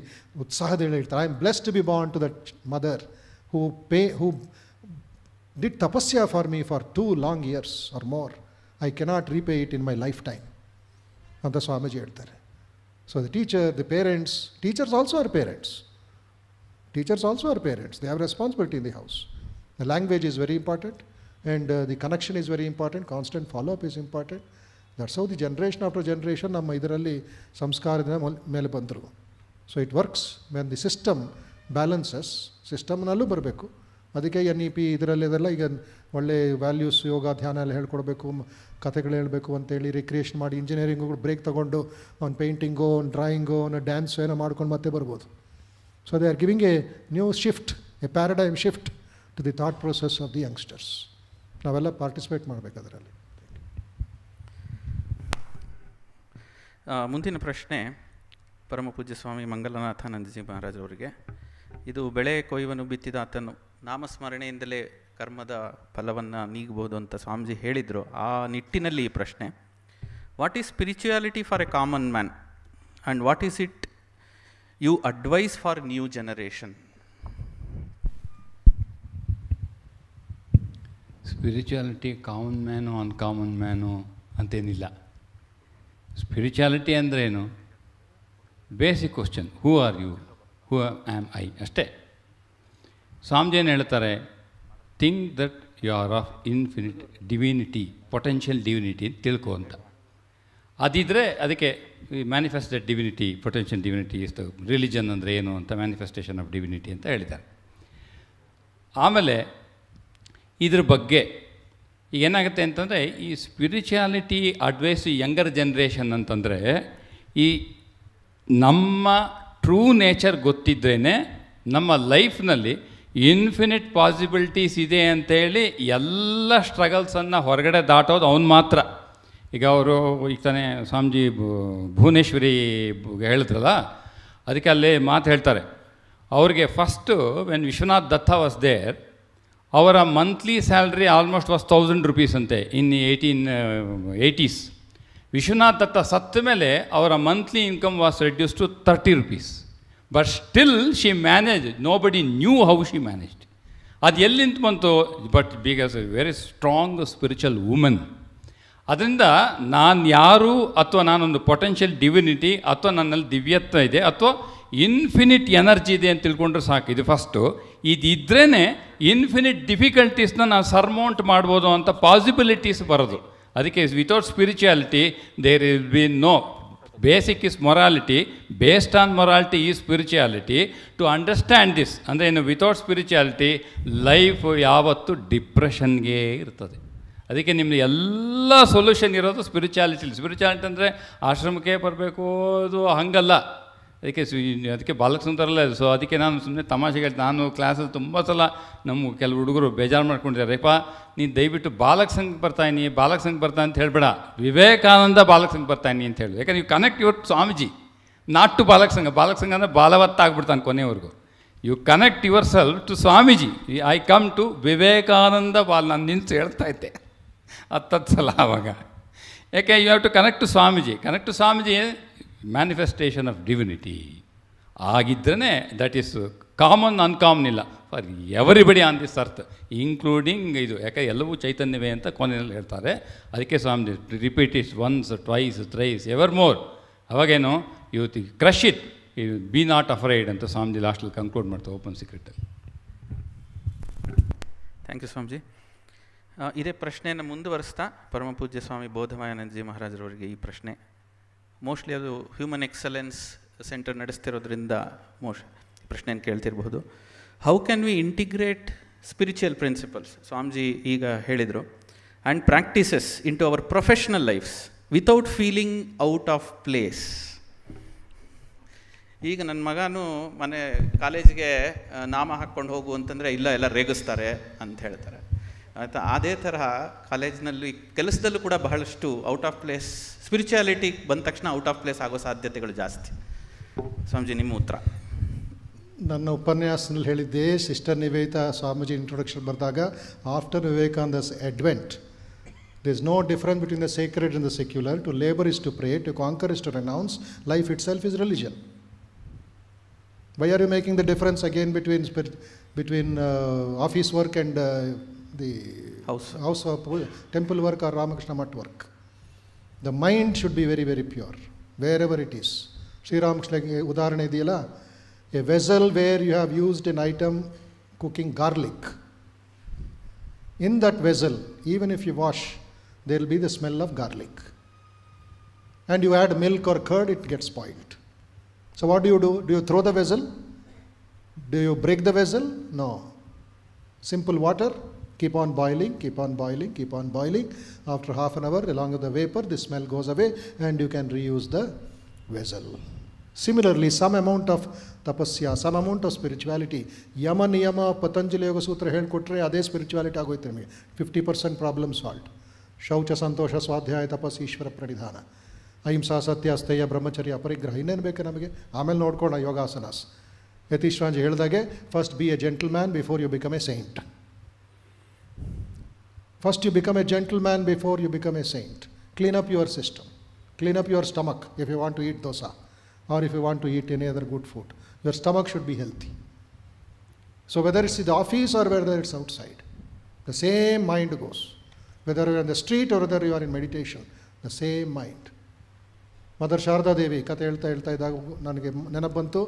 ಉತ್ಸಾಹದಲ್ಲಿ ಹೇಳ್ತಾರೆ. I am blessed to be born to that mother who did tapasya for me for 2 long years or more. I cannot repay it in my lifetime ಅಂತ ಸ್ವಾಮೀಜಿ ಹೇಳ್ತಾರೆ. So the teacher, the parents, teachers also are parents. Teachers also are parents. They have responsibility in the house. The language is very important, and the connection is very important. Constant follow-up is important. That's how the generation after generation ನಮ್ಮ ಇದರಲ್ಲಿ ಸಂಸ್ಕಾರದ ಮೇಲೆ ಬಂದರು. So it works when the system balances. ಸಿಸ್ಟಮ್ನಲ್ಲೂ ಬರಬೇಕು. ಅದಕ್ಕೆ NEP ಇದರಲ್ಲಿ ಇದೆಲ್ಲ ಈಗ ಒಳ್ಳೆ ವ್ಯಾಲ್ಯೂಸ್, ಯೋಗ, ಧ್ಯಾನ ಎಲ್ಲ ಹೇಳ್ಕೊಡ್ಬೇಕು, ಕಥೆಗಳು ಹೇಳಬೇಕು ಅಂತೇಳಿ ರಿಕ್ರಿಯೇಷನ್ ಮಾಡಿ, ಇಂಜಿನಿಯರಿಂಗು ಬ್ರೇಕ್ ತೊಗೊಂಡು ಅವ್ನು ಪೇಂಟಿಂಗೋ, ಅವ್ನು ಡ್ರಾಯಿಂಗೋ, ಅವ್ನು ಡ್ಯಾನ್ಸು ಏನೋ ಮಾಡ್ಕೊಂಡು ಮತ್ತೆ ಬರ್ಬೋದು. So they are giving a new shift, a paradigm shift to the thought process of the youngsters. ನಾವೆಲ್ಲ ಪಾರ್ಟಿಸಿಪೇಟ್ ಮಾಡಬೇಕು ಅದರಲ್ಲಿ. ಮುಂದಿನ ಪ್ರಶ್ನೆ ಪರಮ ಪೂಜ್ಯ ಸ್ವಾಮಿ ಮಂಗಲನಾಥಾನಂದಜಿ ಮಹಾರಾಜರವರಿಗೆ. ಇದು ಬೆಳೆ ಕೊಯ್ಯುವನು ಬಿತ್ತಿದ ಆತನು ನಾಮಸ್ಮರಣೆಯಿಂದಲೇ ಕರ್ಮದ ಫಲವನ್ನು ನೀಗಬಹುದು ಅಂತ ಸ್ವಾಮೀಜಿ ಹೇಳಿದರು. ಆ ನಿಟ್ಟಿನಲ್ಲಿ ಈ ಪ್ರಶ್ನೆ, what is spirituality for a common man and what is it you advise for new generation? Spirituality common man uncommon man ಅಂತೇನಿಲ್ಲ. ಸ್ಪಿರಿಚುಯಾಲಿಟಿ ಅಂದ್ರೇನು? Basic question, who are you, who am I, ಅಷ್ಟೇ. ಸ್ವಾಮೀಜಿ ಏನು ಹೇಳ್ತಾರೆ, think that you are of infinite divinity, potential divinity ಅಂತ ತಿಳ್ಕೊ ಅಂತ. ಅದಿದ್ದರೆ ಅದಕ್ಕೆ manifested divinity, potential divinity is the religion ಅಂದರೆ ಏನು ಅಂತ, ಮ್ಯಾನಿಫೆಸ್ಟೇಷನ್ ಆಫ್ ಡಿವಿನಿಟಿ ಅಂತ ಹೇಳಿದ್ದಾರೆ. ಆಮೇಲೆ ಇದ್ರ ಬಗ್ಗೆ ಈಗ ಏನಾಗುತ್ತೆ ಅಂತಂದರೆ, ಈ ಸ್ಪಿರಿಚುಯಾಲಿಟಿ ಅಡ್ವೈಸ್ ಯಂಗರ್ ಜನ್ರೇಷನ್ ಅಂತಂದರೆ, ಈ ನಮ್ಮ ಟ್ರೂ ನೇಚರ್ ಗೊತ್ತಿದ್ರೇ ನಮ್ಮ ಲೈಫ್ನಲ್ಲಿ ಇನ್ಫಿನಿಟ್ ಪಾಸಿಬಿಲಿಟೀಸ್ ಇದೆ ಅಂತೇಳಿ ಎಲ್ಲ ಸ್ಟ್ರಗಲ್ಸನ್ನು ಹೊರಗಡೆ ದಾಟೋದು ಅವನು ಮಾತ್ರ. ಈಗ ಅವರು ಈಗ ತಾನೇ ಸ್ವಾಮೀಜಿ ಭುವನೇಶ್ವರಿ ಹೇಳಿದ್ರಲ್ಲ, ಅದಕ್ಕೆ ಅಲ್ಲಿ ಮಾತು ಹೇಳ್ತಾರೆ. ಅವ್ರಿಗೆ first when Vishwanath Datta was there, ಅವರ monthly salary almost was 1000 rupees ಅಂತೆ ಇನ್ 1880s. ವಿಶ್ವನಾಥ್ ದತ್ತ ಸತ್ತ ಮೇಲೆ ಅವರ monthly income was reduce to 30 rupees. But still she manage, nobody knew how she managed. ಅದು ಎಲ್ಲಿಂತ ಬಂತು? But because a very strong spiritual woman. ಅದರಿಂದ ನಾನು ಯಾರು, ಅಥವಾ ನಾನೊಂದು ಪೊಟೆನ್ಷಿಯಲ್ ಡಿವಿನಿಟಿ, ಅಥವಾ ನನ್ನಲ್ಲಿ ದಿವ್ಯತ್ವ ಇದೆ, ಅಥವಾ ಇನ್ಫಿನಿಟ್ ಎನರ್ಜಿ ಇದೆ ಅಂತ ತಿಳ್ಕೊಂಡ್ರೆ ಸಾಕು. ಇದು ಫಸ್ಟು. ಇದಿದ್ರೇ ಇನ್ಫಿನಿಟ್ ಡಿಫಿಕಲ್ಟೀಸ್ನ ನಾವು ಸರ್ಮೌಂಟ್ ಮಾಡ್ಬೋದು ಅಂತ ಪಾಸಿಬಿಲಿಟೀಸ್ ಬರೋದು. ಅದಕ್ಕೆ without spirituality there will be no. Basic is morality, based on morality ಈ ಸ್ಪಿರಿಚುಯಾಲಿಟಿ. ಟು ಅಂಡರ್ಸ್ಟ್ಯಾಂಡ್ ದಿಸ್ ಅಂದರೆ ಏನು, ವಿತೌಟ್ ಸ್ಪಿರಿಚುಯಾಲಿಟಿ ಲೈಫ್ ಯಾವತ್ತೂ ಡಿಪ್ರೆಷನ್ಗೆ ಇರ್ತದೆ. ಅದಕ್ಕೆ ನಿಮ್ಮದು ಎಲ್ಲ ಸೊಲ್ಯೂಷನ್ ಇರೋದು ಸ್ಪಿರಿಚುಯಾಲಿಟಿಲಿ. ಸ್ಪಿರಿಚುಯಾಲಿಟಿ ಅಂದರೆ ಆಶ್ರಮಕ್ಕೆ ಬರಬೇಕು ಅದು ಹಂಗಲ್ಲ. ಅದಕ್ಕೆ ಬಾಲಕ ಸುಂದರಲ್ಲ. ಸೊ ಅದಕ್ಕೆ ನಾನು ಸುಮ್ಮನೆ ತಮಾಷೆಗೆ ನಾನು ಕ್ಲಾಸಲ್ಲಿ ತುಂಬ ಸಲ ನಮ್ಮ ಕೆಲವು ಹುಡುಗರು ಬೇಜಾರು ಮಾಡ್ಕೊಂಡಿದ್ದಾರೆ, ರೇಪ ನೀನು ದಯವಿಟ್ಟು ಬಾಲಕ ಸಂಘಕ್ಕೆ ಬರ್ತಾಯಿನಿ, ಬಾಲಕ ಸಂಘ ಬರ್ತಾ ಅಂತ ಹೇಳಬೇಡ, ವಿವೇಕಾನಂದ ಬಾಲಕ ಸಂಘ ಬರ್ತಾಯಿನಿ ಅಂತ ಹೇಳಿ. ಯಾಕಂದ್ರೆ you connect your Swamiji, not to Balaka Sangha. Balaka Sangha ಅಂದರೆ ಬಾಲವತ್ತಾಗ್ಬಿಡ್ತಾನೆ ಕೊನೆಯವರೆಗೂ. You connect yourself to Swamiji. I come to Vivekananda ನಾನು ನಿಂತು ಹೇಳ್ತಾ ಇದ್ದೆ 10 ಸಲ ಆವಾಗ. ಯಾಕೆ you have to connect to Swamiji. Connect to Swamiji manifestation of divinity ಆಗಿದ್ರೇ ದಟ್ ಈಸ್ ಕಾಮನ್, ಅನ್ಕಾಮನ್ ಇಲ್ಲ, for everybody on this earth including ಇದು. ಯಾಕೆ ಎಲ್ಲವೂ ಚೈತನ್ಯವೇ ಅಂತ ಕೊನೆಯಲ್ಲಿ ಹೇಳ್ತಾರೆ. ಅದಕ್ಕೆ Swamiji repeat it once, twice, thrice, evermore. ಅವಾಗೇನು you crush it, be not afraid ಅಂತ ಸ್ವಾಮೀಜಿ ಲಾಸ್ಟಲ್ಲಿ ಕನ್ಕ್ಲೂಡ್ ಮಾಡ್ತಾರೆ ಓಪನ್ ಸೀಕ್ರೆಟಲ್ಲಿ. Thank you Swamiji. ಇದೇ ಪ್ರಶ್ನೆಯನ್ನು ಮುಂದುವರಿಸ್ತಾ ಪರಮ ಪೂಜ್ಯ ಸ್ವಾಮಿ ಬೋಧಮಾಯಾನಂದಜಿ ಮಹಾರಾಜರವರಿಗೆ ಈ ಪ್ರಶ್ನೆ. ಮೋಸ್ಟ್ಲಿ ಅದು ಹ್ಯೂಮನ್ ಎಕ್ಸಲೆನ್ಸ್ ಸೆಂಟರ್ ನಡೆಸ್ತಿರೋದ್ರಿಂದ ಪ್ರಶ್ನೆಯನ್ನು ಕೇಳ್ತಿರಬಹುದು. How can we integrate spiritual principles, Swamiji ಈಗ ಹೇಳಿದರು, and practices into our professional lifes without feeling out of place? ಈಗ ನನ್ನ ಮಗನೂ ಕಾಲೇಜಿಗೆ ನಾಮ ಹಾಕ್ಕೊಂಡು ಹೋಗು ಅಂತಂದರೆ ಇಲ್ಲ ಎಲ್ಲ ರೇಗಿಸ್ತಾರೆ ಅಂತ ಹೇಳ್ತಾರೆ. ಆಯಿತಾ, ಅದೇ ತರಹ ಕಾಲೇಜಿನಲ್ಲಿ ಕೆಲಸದಲ್ಲೂ ಕೂಡ ಬಹಳಷ್ಟು ಔಟ್ ಆಫ್ ಪ್ಲೇಸ್, ಸ್ಪಿರಿಚುಯಾಲಿಟಿ ಬಂದ ತಕ್ಷಣ ಔಟ್ ಆಫ್ ಪ್ಲೇಸ್ ಆಗೋ ಸಾಧ್ಯತೆಗಳು ಜಾಸ್ತಿ. ಸ್ವಾಮೀಜಿ, ನಿಮ್ಮ ಉತ್ತರ. ನನ್ನ ಉಪನ್ಯಾಸದಲ್ಲಿ ಹೇಳಿದ್ದೆ, ಸಿಸ್ಟರ್ ನಿವೇದಿತಾ ಸ್ವಾಮೀಜಿ ಇಂಟ್ರೊಡಕ್ಷನ್ ಬರೆದಾಗ, after ವಿವೇಕಾನಂದಸ್ advent there is no difference between the sacred and the secular. To labor is to pray, to conquer is to renounce, life itself is religion. Why are you making the difference again between office work and the house of temple work or Ramakrishna Math work? The mind should be very, very pure, wherever it is. Sri Ramakrishna udaharane idiyala, a vessel where you have used an item cooking garlic. In that vessel, even if you wash, there will be the smell of garlic. And you add milk or curd, it gets spoiled. So what do? Do you throw the vessel? Do you break the vessel? No. Simple water, keep on boiling, keep on boiling, keep on boiling. After half an hour, along with the vapor, the smell goes away and you can reuse the vessel. Similarly, some amount of tapasya, some amount of spirituality, yama niyama Patanjali Yoga Sutra ಹೇಳ್ಕೊಟ್ರೆ ಅದೇ spirituality ಆಗೋಯ್ತು ನಿಮಗೆ. 50% problem solve. ಶೌಚ ಸಂತೋಷ ಸ್ವಾಧ್ಯಾಯ ತಪಸ್ ಈಶ್ವರ ಪ್ರಣಿಧಾನ, ಅಹಿಂಸಾ ಸತ್ಯ ಸ್ಥೇಯ ಬ್ರಹ್ಮಚರ್ಯ ಅಪರಿಗ್ರಹ, ಇನ್ನೇನು ಬೇಕು ನಮಗೆ? ಆಮೇಲೆ ನೋಡ್ಕೊಳ್ಳೋಣ ಯೋಗಾಸನಾಸ್. ಯತೀಶ್ವಾಂಜಿ ಹೇಳಿದಾಗೆ, first be a gentleman before you become a saint. First you become a gentleman before you become a saint. Clean up your system, clean up your stomach if you want to eat dosa or if you want to eat any other good food. Your stomach should be healthy. So whether it's in the office or whether it's outside, the same mind goes. Whether you are in the street or whether you are in meditation, the same mind. Mother Sharda Devi ಕಥೆ ಹೇಳ್ತಾ ಇದ್ದಾಗ ನನಗೆ ನೆನಪು ಬಂತು,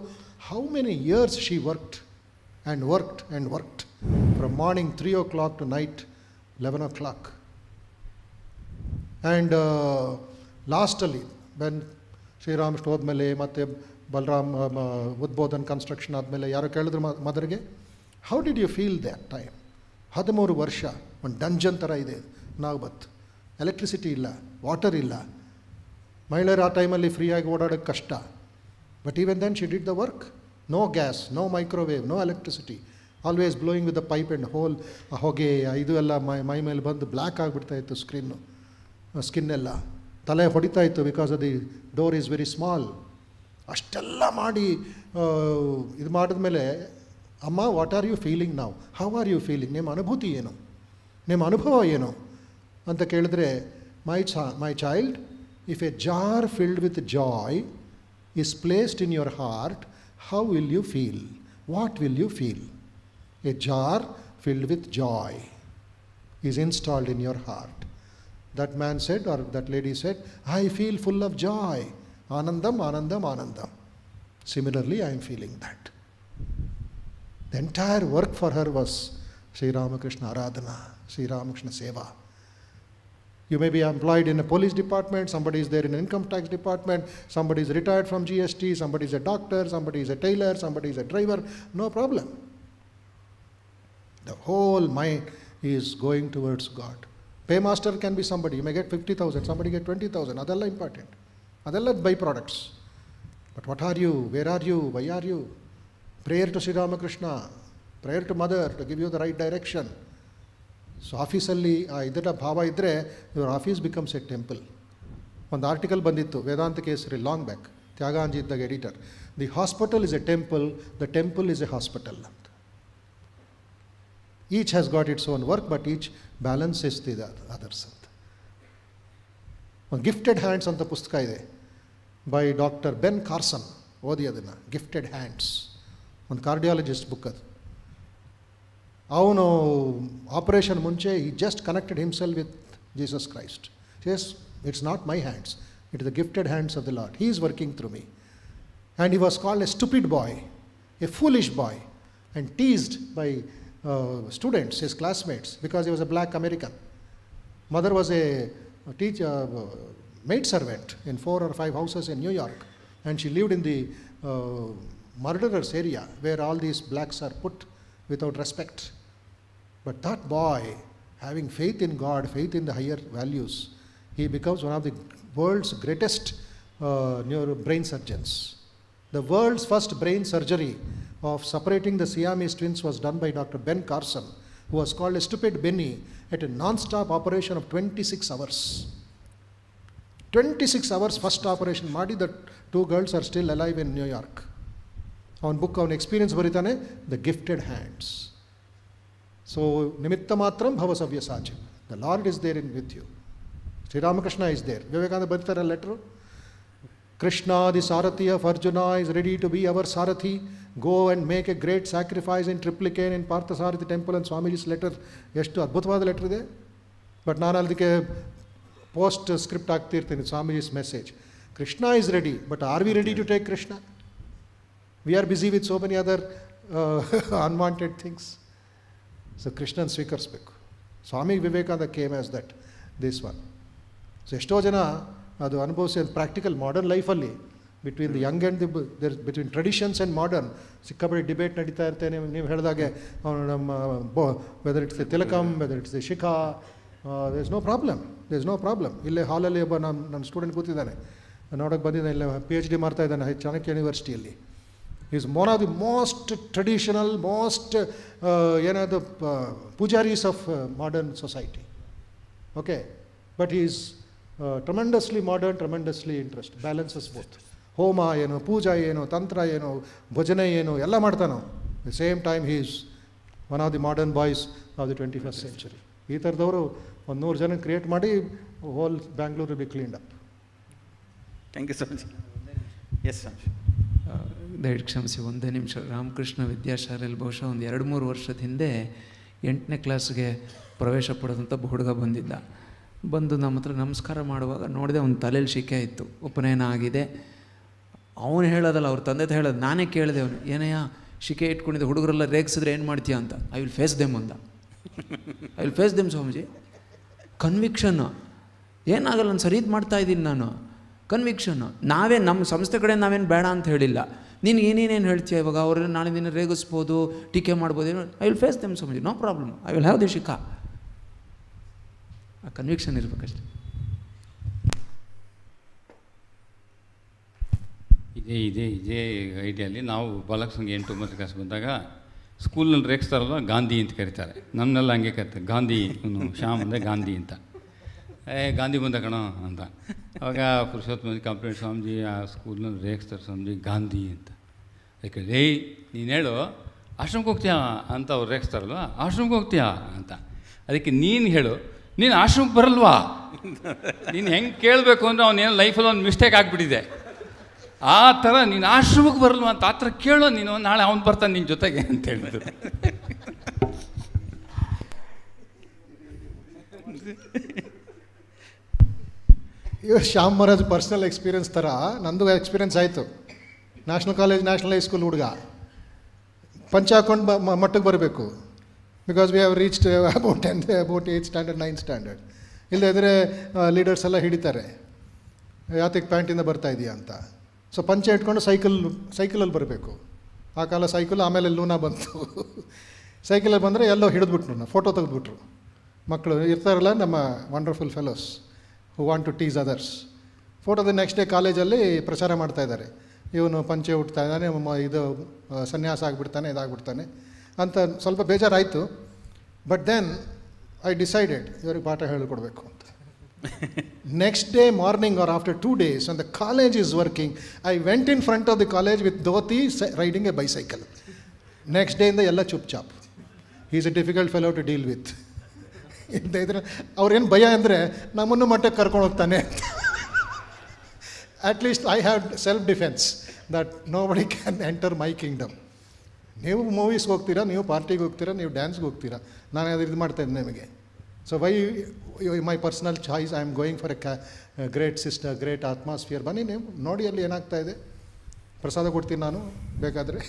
how many years she worked and worked and worked from morning 3 o'clock to night 11 o'clock. And lastly, when Sri Ramakrishna ಹೋದ್ಮೇಲೆ ಮತ್ತು Balram Udbodhan construction ಆದಮೇಲೆ ಯಾರೋ ಕೇಳಿದ್ರು ಮದರ್ಗೆ, how did you feel that time? 13 ವರ್ಷ ಒಂದು ಡಂಜನ್ ಥರ ಇದೆ ನಾಗ್ಬತ್, ಎಲೆಕ್ಟ್ರಿಸಿಟಿ ಇಲ್ಲ, ವಾಟರ್ ಇಲ್ಲ, ಮಹಿಳೆಯರು ಆ ಟೈಮಲ್ಲಿ ಫ್ರೀಯಾಗಿ ಓಡಾಡೋಕ್ಕೆ ಕಷ್ಟ. But even then she did the work. No gas, no microwave, no electricity, always blowing with the pipe and hole. ಆ ಹೊಗೆ ಇದು ಎಲ್ಲ ಮೈ ಮೇಲೆ ಬಂದು ಬ್ಲ್ಯಾಕ್ ಆಗಿಬಿಡ್ತಾಯಿತ್ತು ಸ್ಕಿನ್ನೆಲ್ಲ, ತಲೆ ಹೊಡಿತಾ ಇತ್ತು, ಬಿಕಾಸ್ ಅದು ಡೋರ್ ಈಸ್ ವೆರಿ ಸ್ಮಾಲ್. ಅಷ್ಟೆಲ್ಲ ಮಾಡಿ ಇದು ಮಾಡಿದ್ಮೇಲೆ, ಅಮ್ಮ ವಾಟ್ ಆರ್ ಯು ಫೀಲಿಂಗ್ ನಾವು, ಹೌ ಆರ್ ಯು ಫೀಲಿಂಗ್, ನಿಮ್ಮ ಅನುಭೂತಿ ಏನು, ನಿಮ್ಮ ಅನುಭವ ಏನು ಅಂತ ಕೇಳಿದ್ರೆ, my child, if a jar filled with joy is placed in your heart, how will you feel, what will you feel? A jar filled with joy is installed in your heart. That man said, or that lady said, I feel full of joy. Anandam, Anandam, Anandam. Similarly, I am feeling that. The entire work for her was Sri Ramakrishna Aradhana, Sri Ramakrishna Seva. You may be employed in a police department, somebody is there in an income tax department, somebody is retired from GST, somebody is a doctor, somebody is a tailor, somebody is a driver, no problem. The whole mind is going towards God. Paymaster can be somebody, you may get 50,000, somebody get 20,000, adella important. Adella byproducts. But what are you, where are you, why are you? Prayer to Sri Ramakrishna, prayer to Mother to give you the right direction. So ಆಫೀಸಲ್ಲಿ ಇದರ ಭಾವ ಇದ್ದರೆ your office becomes a temple. ಒಂದು article ಬಂದಿತ್ತು ವೇದಾಂತ ಕೇಸರಿ long back, ತ್ಯಾಗಾಂಜಿ ಇದ್ದಾಗ editor, the hospital is A temple, the temple is A hospital ಅಂತ. Each has got its own work, but each balances the others. ಒಂದು ಗಿಫ್ಟೆಡ್ ಹ್ಯಾಂಡ್ಸ್ ಅಂತ ಪುಸ್ತಕ ಇದೆ by doctor Ben Carson, ಓದಿ ಅದನ್ನು. ಗಿಫ್ಟೆಡ್ ಹ್ಯಾಂಡ್ಸ್, ಒಂದು cardiologist book ಅದು. ಅವನು ಆಪರೇಷನ್ ಮುಂಚೆ ಈ just connected himself with Jesus Christ. Yes, it's not my hands, it is the gifted hands of the Lord. He is working through me. And he was called a stupid boy, a foolish boy, and teased by students, his classmates, because he was a black American. Mother was a maid servant in 4 or 5 houses in New York, and she lived in the murderers area where all these blacks are put without respect. But that boy, having faith in God, faith in the higher values, he becomes one of the world's greatest brain surgeons. The world's first brain surgery of separating the Siamese twins was done by Dr. Ben Carson, who was called a stupid Benny, at a non-stop operation of 26 hours. 26 hours first operation ಮಾಡಿ, the 2 girls are still alive in New York. ಅವನ book ಅವನ experience ಬರೀತಾನೆ, the gifted hands. So ನಿಮಿತ್ತ ಮಾತ್ರಂ ಭವ Savyasachi, the Lord is there in with you. Shri Ramakrishna is there. Vivekananda ಬರೀತಾರೆ letter, Krishna, the Sarathi of Arjuna, is ready to be our Sarathi. Go and make a great sacrifice in Triplicane in Parthasarathi temple. And Swamiji's letter, ಎಷ್ಟು ಅದ್ಭುತವಾದ letter ಇದೆ. But ನಾನು ಅದಕ್ಕೆ post script ಆಗ್ತಿರ್ತೀನಿ, Swamiji's message. Krishna is ready, but are we ready to take Krishna? We are busy with so many other unwanted things. So Krishna ಸ್ವೀಕರಿಸಬೇಕು. Swami Vivekananda came as that, this one. So ಎಷ್ಟೋ ಜನ ಅದು ಅನುಭವಿಸಿ practical modern ಲೈಫಲ್ಲಿ between the young and between traditions and modern ಸಿಕ್ಕಾಪಟ್ಟೆ debate ನಡೀತಾ ಇರ್ತೇನೆ. ನೀವು ಹೇಳಿದಾಗೆ ಅವನು ನಮ್ಮ whether it's the tilakam, whether it's the shikha, there is no problem. ಇಲ್ಲೇ ಹಾಲಲ್ಲಿ ಒಬ್ಬ ನನ್ನ ಸ್ಟೂಡೆಂಟ್ ಕೂತಿದ್ದಾನೆ, ನೋಡೋಕ್ಕೆ ಬಂದಿದ್ದಾನೆ, ಇಲ್ಲ PhD ಮಾಡ್ತಾ ಇದ್ದಾನೆ ಚಾಣಕ್ಯ ಯೂನಿವರ್ಸಿಟಿಯಲ್ಲಿ. Is one of the most traditional, most ಏನಾದ್ರು pujaris of modern society. Okay, but is tremendously modern, tremendously interest, balances both. ಹೋಮ ಏನು, ಪೂಜಾ ಏನು, ತಂತ್ರ ಏನು, ಭಜನೆ ಏನು, ಎಲ್ಲ ಮಾಡ್ತಾನೋ. The same time he is one of the modern boys of the 21st century. ಈ ಥರದವರು ಒಂದು 100 ಜನ ಕ್ರಿಯೇಟ್ ಮಾಡಿ whole Bangalore be cleaned up. Thank you Swamiji. Yes Swamiji. ದಯವಿಟ್ಟು ಕ್ಷಮಿಸಿ, ಒಂದೇ ನಿಮಿಷ. ರಾಮಕೃಷ್ಣ ವಿದ್ಯಾಶಾಲೆಯಲ್ಲಿ ಬಹುಶಃ ಒಂದು 2-3 ವರ್ಷದ ಹಿಂದೆ 8ನೇ ಕ್ಲಾಸ್ಗೆ ಪ್ರವೇಶ ಪಡೆದಂಥ ಹುಡುಗ ಬಂದಿದ್ದ. ಬಂದು ನಮ್ಮ ಹತ್ರ ನಮಸ್ಕಾರ ಮಾಡುವಾಗ ನೋಡಿದೆ, ಅವ್ನ ತಲೆಯಲ್ಲಿ ಶಿಕೆ ಇತ್ತು, ಉಪನಯನ ಆಗಿದೆ. ಅವನು ಹೇಳೋದಲ್ಲ, ಅವ್ರ ತಂದೆ ಹೇಳೋದು. ನಾನೇ ಕೇಳಿದೆ, ಅವನು ಏನಯ್ಯ ಶಿಕೆ ಇಟ್ಕೊಂಡಿದ್ದೆ, ಹುಡುಗರೆಲ್ಲ ರೇಗಿಸಿದ್ರೆ ಏನು ಮಾಡ್ತೀಯ ಅಂತ. ಐ ವಿಲ್ ಫೇಸ್ ದೆಮ್ ಅಂದ. I will face them Swamiji. ಕನ್ವಿಕ್ಷನ್ನು ಏನಾಗಲ್ಲ, ನಾನು ಸರಿ ಇದು ಮಾಡ್ತಾಯಿದ್ದೀನಿ ನಾನು. ಕನ್ವಿಕ್ಷನ್ನು ನಮ್ಮ ಸಂಸ್ಥೆ ಕಡೆ ನಾವೇನು ಬೇಡ ಅಂತ ಹೇಳಿಲ್ಲ. ನೀನು ಏನೇನೇನು ಹೇಳ್ತೀಯ ಇವಾಗ, ಅವ್ರನ್ನ ನಾಳೆ ದಿನ ರೇಗಿಸ್ಬೋದು, ಟೀಕೆ ಮಾಡ್ಬೋದು, ಏನು. I will face them Swamiji, no problem, I will have the shikha. ಆ ಕನ್ವಿಕ್ಷನ್ ಇರಬೇಕಷ್ಟೆ. ಇದೇ ಐಡಿಯಲ್ಲಿ ನಾವು ಬಾಲಕಸಂಘ 8-9 ಕ್ಲಾಸ್ ಬಂದಾಗ ಸ್ಕೂಲ್ನಲ್ಲಿ ರೇಗಿಸ್ತಾರಲ್ವ, ಗಾಂಧಿ ಅಂತ ಕರೀತಾರೆ. ನಮ್ಮನ್ನೆಲ್ಲ ಹಂಗೆ ಕರಿತಾರೆ, ಗಾಂಧಿ, ಶ್ಯಾಮ್ ಅಂದರೆ ಗಾಂಧಿ ಅಂತ. ಗಾಂಧಿ ಬಂದ ಕಣೋ ಅಂತ. ಅವಾಗ ಪುರುಷೋತ್ತಮ ಕಂಪ್ಲೇಂಟ್, ಸ್ವಾಮೀಜಿ ಆ ಸ್ಕೂಲ್ನಲ್ಲಿ ರೇಗಿಸ್ತಾರೆ ಸ್ವಾಮೀಜಿ ಗಾಂಧಿ ಅಂತ. ಯಾಕೆ ನೀನು ಹೇಳು, ಆಶ್ರಮಕ್ಕೆ ಹೋಗ್ತೀಯಾ ಅಂತ ಅವ್ರು ರೇಗಿಸ್ತಾರಲ್ವ, ಆಶ್ರಮಕ್ಕೆ ಹೋಗ್ತೀಯಾ ಅಂತ. ಅದಕ್ಕೆ ನೀನು ಹೇಳು, ನೀನು ಆಶ್ರಮಕ್ಕೆ ಬರಲ್ವಾ, ನೀನು ಹೆಂಗೆ ಕೇಳಬೇಕು ಅಂದರೆ ಅವನೇನು ಲೈಫಲ್ಲಿ ಒಂದು ಮಿಸ್ಟೇಕ್ ಆಗಿಬಿಟ್ಟಿದೆ, ಆ ಥರ ನೀನು ಆಶ್ರಮಕ್ಕೆ ಬರಲ್ವಾ ಅಂತ ಆ ಥರ ಕೇಳೋ ನೀನು, ನಾಳೆ ಅವ್ನು ಬರ್ತಾನೆ ನಿನ್ನ ಜೊತೆಗೆ ಅಂತ ಹೇಳಿದ್ರು. ಇವಾಗ ಶ್ಯಾಮ್ ಮಹಾರಾಜ್ ಪರ್ಸ್ನಲ್ ಎಕ್ಸ್ಪೀರಿಯನ್ಸ್ ಥರ ನಂದು ಎಕ್ಸ್ಪೀರಿಯನ್ಸ್ ಆಯಿತು. ನ್ಯಾಷನಲ್ ಕಾಲೇಜ್, ನ್ಯಾಷನಲ್ ಹೈಸ್ಕೂಲ್ ಹುಡುಗ ಪಂಚ ಹಾಕೊಂಡು ಮಟ್ಟಕ್ಕೆ ಬರಬೇಕು. Because we have reached about 8th standard 9th standard. ಇಲ್ಲದಿದ್ದರೆ ಲೀಡರ್ಸ್ ಎಲ್ಲ ಹಿಡಿತಾರೆ, ಯಾತಕ್ಕೆ ಪ್ಯಾಂಟಿಂದ ಬರ್ತಾ ಇದೆಯಾ ಅಂತ. ಸೊ ಪಂಚೆ ಇಟ್ಕೊಂಡು ಸೈಕಲಲ್ಲಿ ಬರಬೇಕು. ಆ ಕಾಲ ಸೈಕಲ್, ಆಮೇಲೆ ಲೂನಾ ಬಂತು. ಸೈಕಲಲ್ಲಿ ಬಂದರೆ ಎಲ್ಲೋ ಹಿಡಿದ್ಬಿಟ್ರು, ಫೋಟೋ ತೆಗೆದ್ಬಿಟ್ರು. ಮಕ್ಕಳು ಇರ್ತಾರಲ್ಲ ನಮ್ಮ wonderful fellows who want to tease others. ಫೋಟೋದ ನೆಕ್ಸ್ಟ್ ಡೇ ಕಾಲೇಜಲ್ಲಿ ಪ್ರಚಾರ ಮಾಡ್ತಾಯಿದ್ದಾರೆ, ಇವನು ಪಂಚೆ ಉಟ್ತಾ ಇದ್ದಾನೆ, ಇದು ಸನ್ಯಾಸ ಆಗಿಬಿಡ್ತಾನೆ, ಇದಾಗ್ಬಿಡ್ತಾನೆ ಅಂತ. ಸ್ವಲ್ಪ ಬೇಜಾರಾಯಿತು. ಬಟ್ ದೆನ್ ಐ ಡಿಸೈಡೆಡ್ ಇವ್ರಿಗೆ ಪಾಠ ಹೇಳಿಕೊಡ್ಬೇಕು ಅಂತ. Next day morning R after 2 days when the college is working, I went in front of the college with dhoti riding a bicycle. Next ಡೇಯಿಂದ ಎಲ್ಲ ಚುಪ್ ಚಾಪ್. He is a difficult fellow to deal with. ಇಲ್ಲದೆ ಇದ್ರೆ ಅವ್ರೇನು ಭಯ ಅಂದರೆ ನಮ್ಮನ್ನು ಮಟ್ಟಕ್ಕೆ ಕರ್ಕೊಂಡು ಹೋಗ್ತಾನೆ ಅಂತ. At least I have self defence that nobody can enter my kingdom. ನೀವು ಮೂವೀಸ್ಗೆ ಹೋಗ್ತೀರಾ, ನೀವು ಪಾರ್ಟಿಗೆ ಹೋಗ್ತೀರಾ, ನೀವು ಡ್ಯಾನ್ಸ್ಗೆ ಹೋಗ್ತೀರಾ, ನಾನು ಅದು ಇದು ಮಾಡ್ತಾಯಿದ್ದೆ ನಿಮಗೆ. So why my personal choice, I am going for A great sister, great atmosphere. ಬನ್ನಿ ನೀವು ನೋಡಿ ಅಲ್ಲಿ ಏನಾಗ್ತಾಯಿದೆ, ಪ್ರಸಾದ ಕೊಡ್ತೀನಿ ನಾನು ಬೇಕಾದರೆ.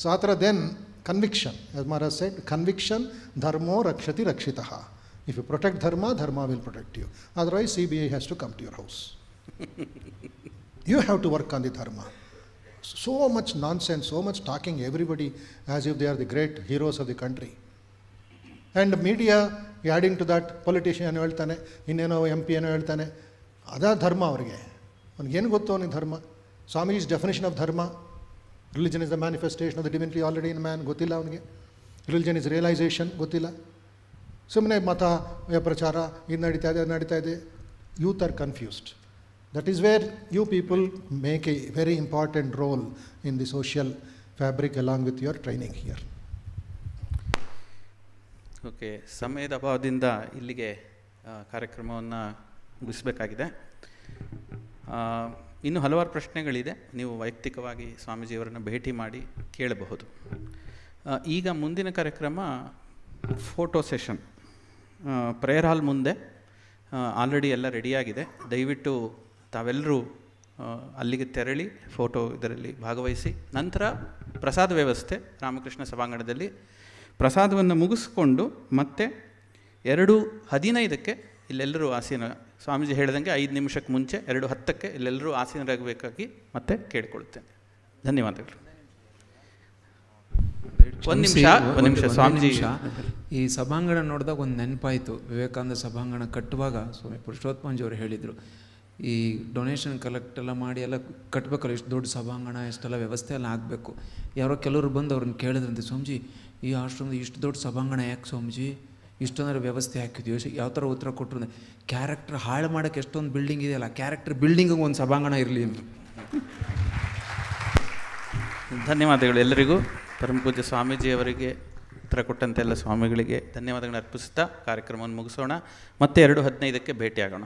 ಸೊ ಆ ಥರ then Conviction, as Maharaj said, conviction, dharmo rakshati rakshitaha. If you protect dharma, dharma will protect you. Otherwise, CBI has to come to your house. You have to work on the dharma. So much nonsense, so much talking everybody as if they are the great heroes of the country. And media adding to that, politician ಏನು ಹೇಳ್ತಾನೆ, ಇನ್ನೇನೋ MP ಏನೋ ಹೇಳ್ತಾನೆ, ಅದೇ ಧರ್ಮ ಅವರಿಗೆ. ಅವನಿಗೇನು ಗೊತ್ತು ಅವನಿಗೆ ಧರ್ಮ? Swamiji's definition of dharma, religion is the manifestation of the divinity already in man, ಗೊತ್ತಿಲ್ಲ ಅವನಿಗೆ. Religion is realization, ಗೊತ್ತಿಲ್ಲ. ಸುಮ್ಮನೆ ಮತ ಪ್ರಚಾರ ಇದು ನಡೀತಾ ಇದೆ. Youth are confused. That is where you people make a very important role in the social fabric along with your training here. Okay, ಸಮಯದ ಅಭಾವದಿಂದ ಇಲ್ಲಿಗೆ ಕಾರ್ಯಕ್ರಮವನ್ನು ಮುಗಿಸಬೇಕಾಗಿದೆ. ಇನ್ನೂ ಹಲವಾರು ಪ್ರಶ್ನೆಗಳಿದೆ, ನೀವು ವೈಯಕ್ತಿಕವಾಗಿ ಸ್ವಾಮೀಜಿಯವರನ್ನು ಭೇಟಿ ಮಾಡಿ ಕೇಳಬಹುದು. ಈಗ ಮುಂದಿನ ಕಾರ್ಯಕ್ರಮ ಫೋಟೋ ಸೆಷನ್. ಪ್ರೇಯರ್ ಹಾಲ್ ಮುಂದೆ ಆಲ್ರೆಡಿ ಎಲ್ಲ ರೆಡಿಯಾಗಿದೆ. ದಯವಿಟ್ಟು ತಾವೆಲ್ಲರೂ ಅಲ್ಲಿಗೆ ತೆರಳಿ ಫೋಟೋ ಇದರಲ್ಲಿ ಭಾಗವಹಿಸಿ. ನಂತರ ಪ್ರಸಾದ ವ್ಯವಸ್ಥೆ ರಾಮಕೃಷ್ಣ ಸಭಾಂಗಣದಲ್ಲಿ. ಪ್ರಸಾದವನ್ನು ಮುಗಿಸ್ಕೊಂಡು ಮತ್ತೆ 2:15 ಇಲ್ಲೆಲ್ಲರೂ ಆಸೀನ, ಸ್ವಾಮೀಜಿ ಹೇಳಿದಂಗೆ 5 ನಿಮಿಷಕ್ಕೆ ಮುಂಚೆ 2:10 ಇಲ್ಲೆಲ್ಲರೂ ಆಸೀನರಾಗಬೇಕಾಗಿ ಮತ್ತೆ ಕೇಳಿಕೊಳ್ಳುತ್ತೇನೆ. ಧನ್ಯವಾದಗಳು. ಒಂದು ನಿಮಿಷ ಸ್ವಾಮೀಜಿ. ಈ ಸಭಾಂಗಣ ನೋಡಿದಾಗ ಒಂದು ನೆನಪಾಯಿತು. ವಿವೇಕಾನಂದ ಸಭಾಂಗಣ ಕಟ್ಟುವಾಗ ಸ್ವಾಮಿ ಪುರುಷೋತ್ತಮಂಜಿ ಅವರು ಹೇಳಿದರು, ಈ ಡೊನೇಷನ್ ಕಲೆಕ್ಟ್ ಎಲ್ಲ ಮಾಡಿ ಎಲ್ಲ ಕಟ್ಟಬೇಕಲ್ಲ, ಇಷ್ಟು ದೊಡ್ಡ ಸಭಾಂಗಣ ಇಷ್ಟೆಲ್ಲ ವ್ಯವಸ್ಥೆ ಎಲ್ಲ ಆಗಬೇಕು. ಯಾರೋ ಕೆಲವರು ಬಂದು ಅವ್ರನ್ನ ಕೇಳಿದ್ರಂತೆ, ಸ್ವಾಮೀಜಿ ಈ ಆಶ್ರಮದ ಇಷ್ಟು ದೊಡ್ಡ ಸಭಾಂಗಣ ಯಾಕೆ ಸ್ವಾಮೀಜಿ ಇಷ್ಟೊಂದರ ವ್ಯವಸ್ಥೆ ಹಾಕಿದ್ವಿ? ಯಾವ ಥರ ಉತ್ತರ ಕೊಟ್ಟರು? ಕ್ಯಾರೆಕ್ಟರ್ ಹಾಳು ಮಾಡೋಕ್ಕೆ ಎಷ್ಟೊಂದು ಬಿಲ್ಡಿಂಗ್ ಇದೆಯಲ್ಲ, ಕ್ಯಾರೆಕ್ಟರ್ ಬಿಲ್ಡಿಂಗಿಗೆ ಒಂದು ಸಭಾಂಗಣ ಇರಲಿ ಅಂತ. ಧನ್ಯವಾದಗಳು ಎಲ್ಲರಿಗೂ. ಪರಮ ಪೂಜ್ಯ ಸ್ವಾಮೀಜಿಯವರಿಗೆ ಉತ್ತರ ಕೊಟ್ಟಂತೆಲ್ಲ ಸ್ವಾಮಿಗಳಿಗೆ ಧನ್ಯವಾದಗಳನ್ನು ಅರ್ಪಿಸುತ್ತಾ ಕಾರ್ಯಕ್ರಮವನ್ನು ಮುಗಿಸೋಣ. ಮತ್ತೆ 2:15 ಭೇಟಿಯಾಗೋಣ.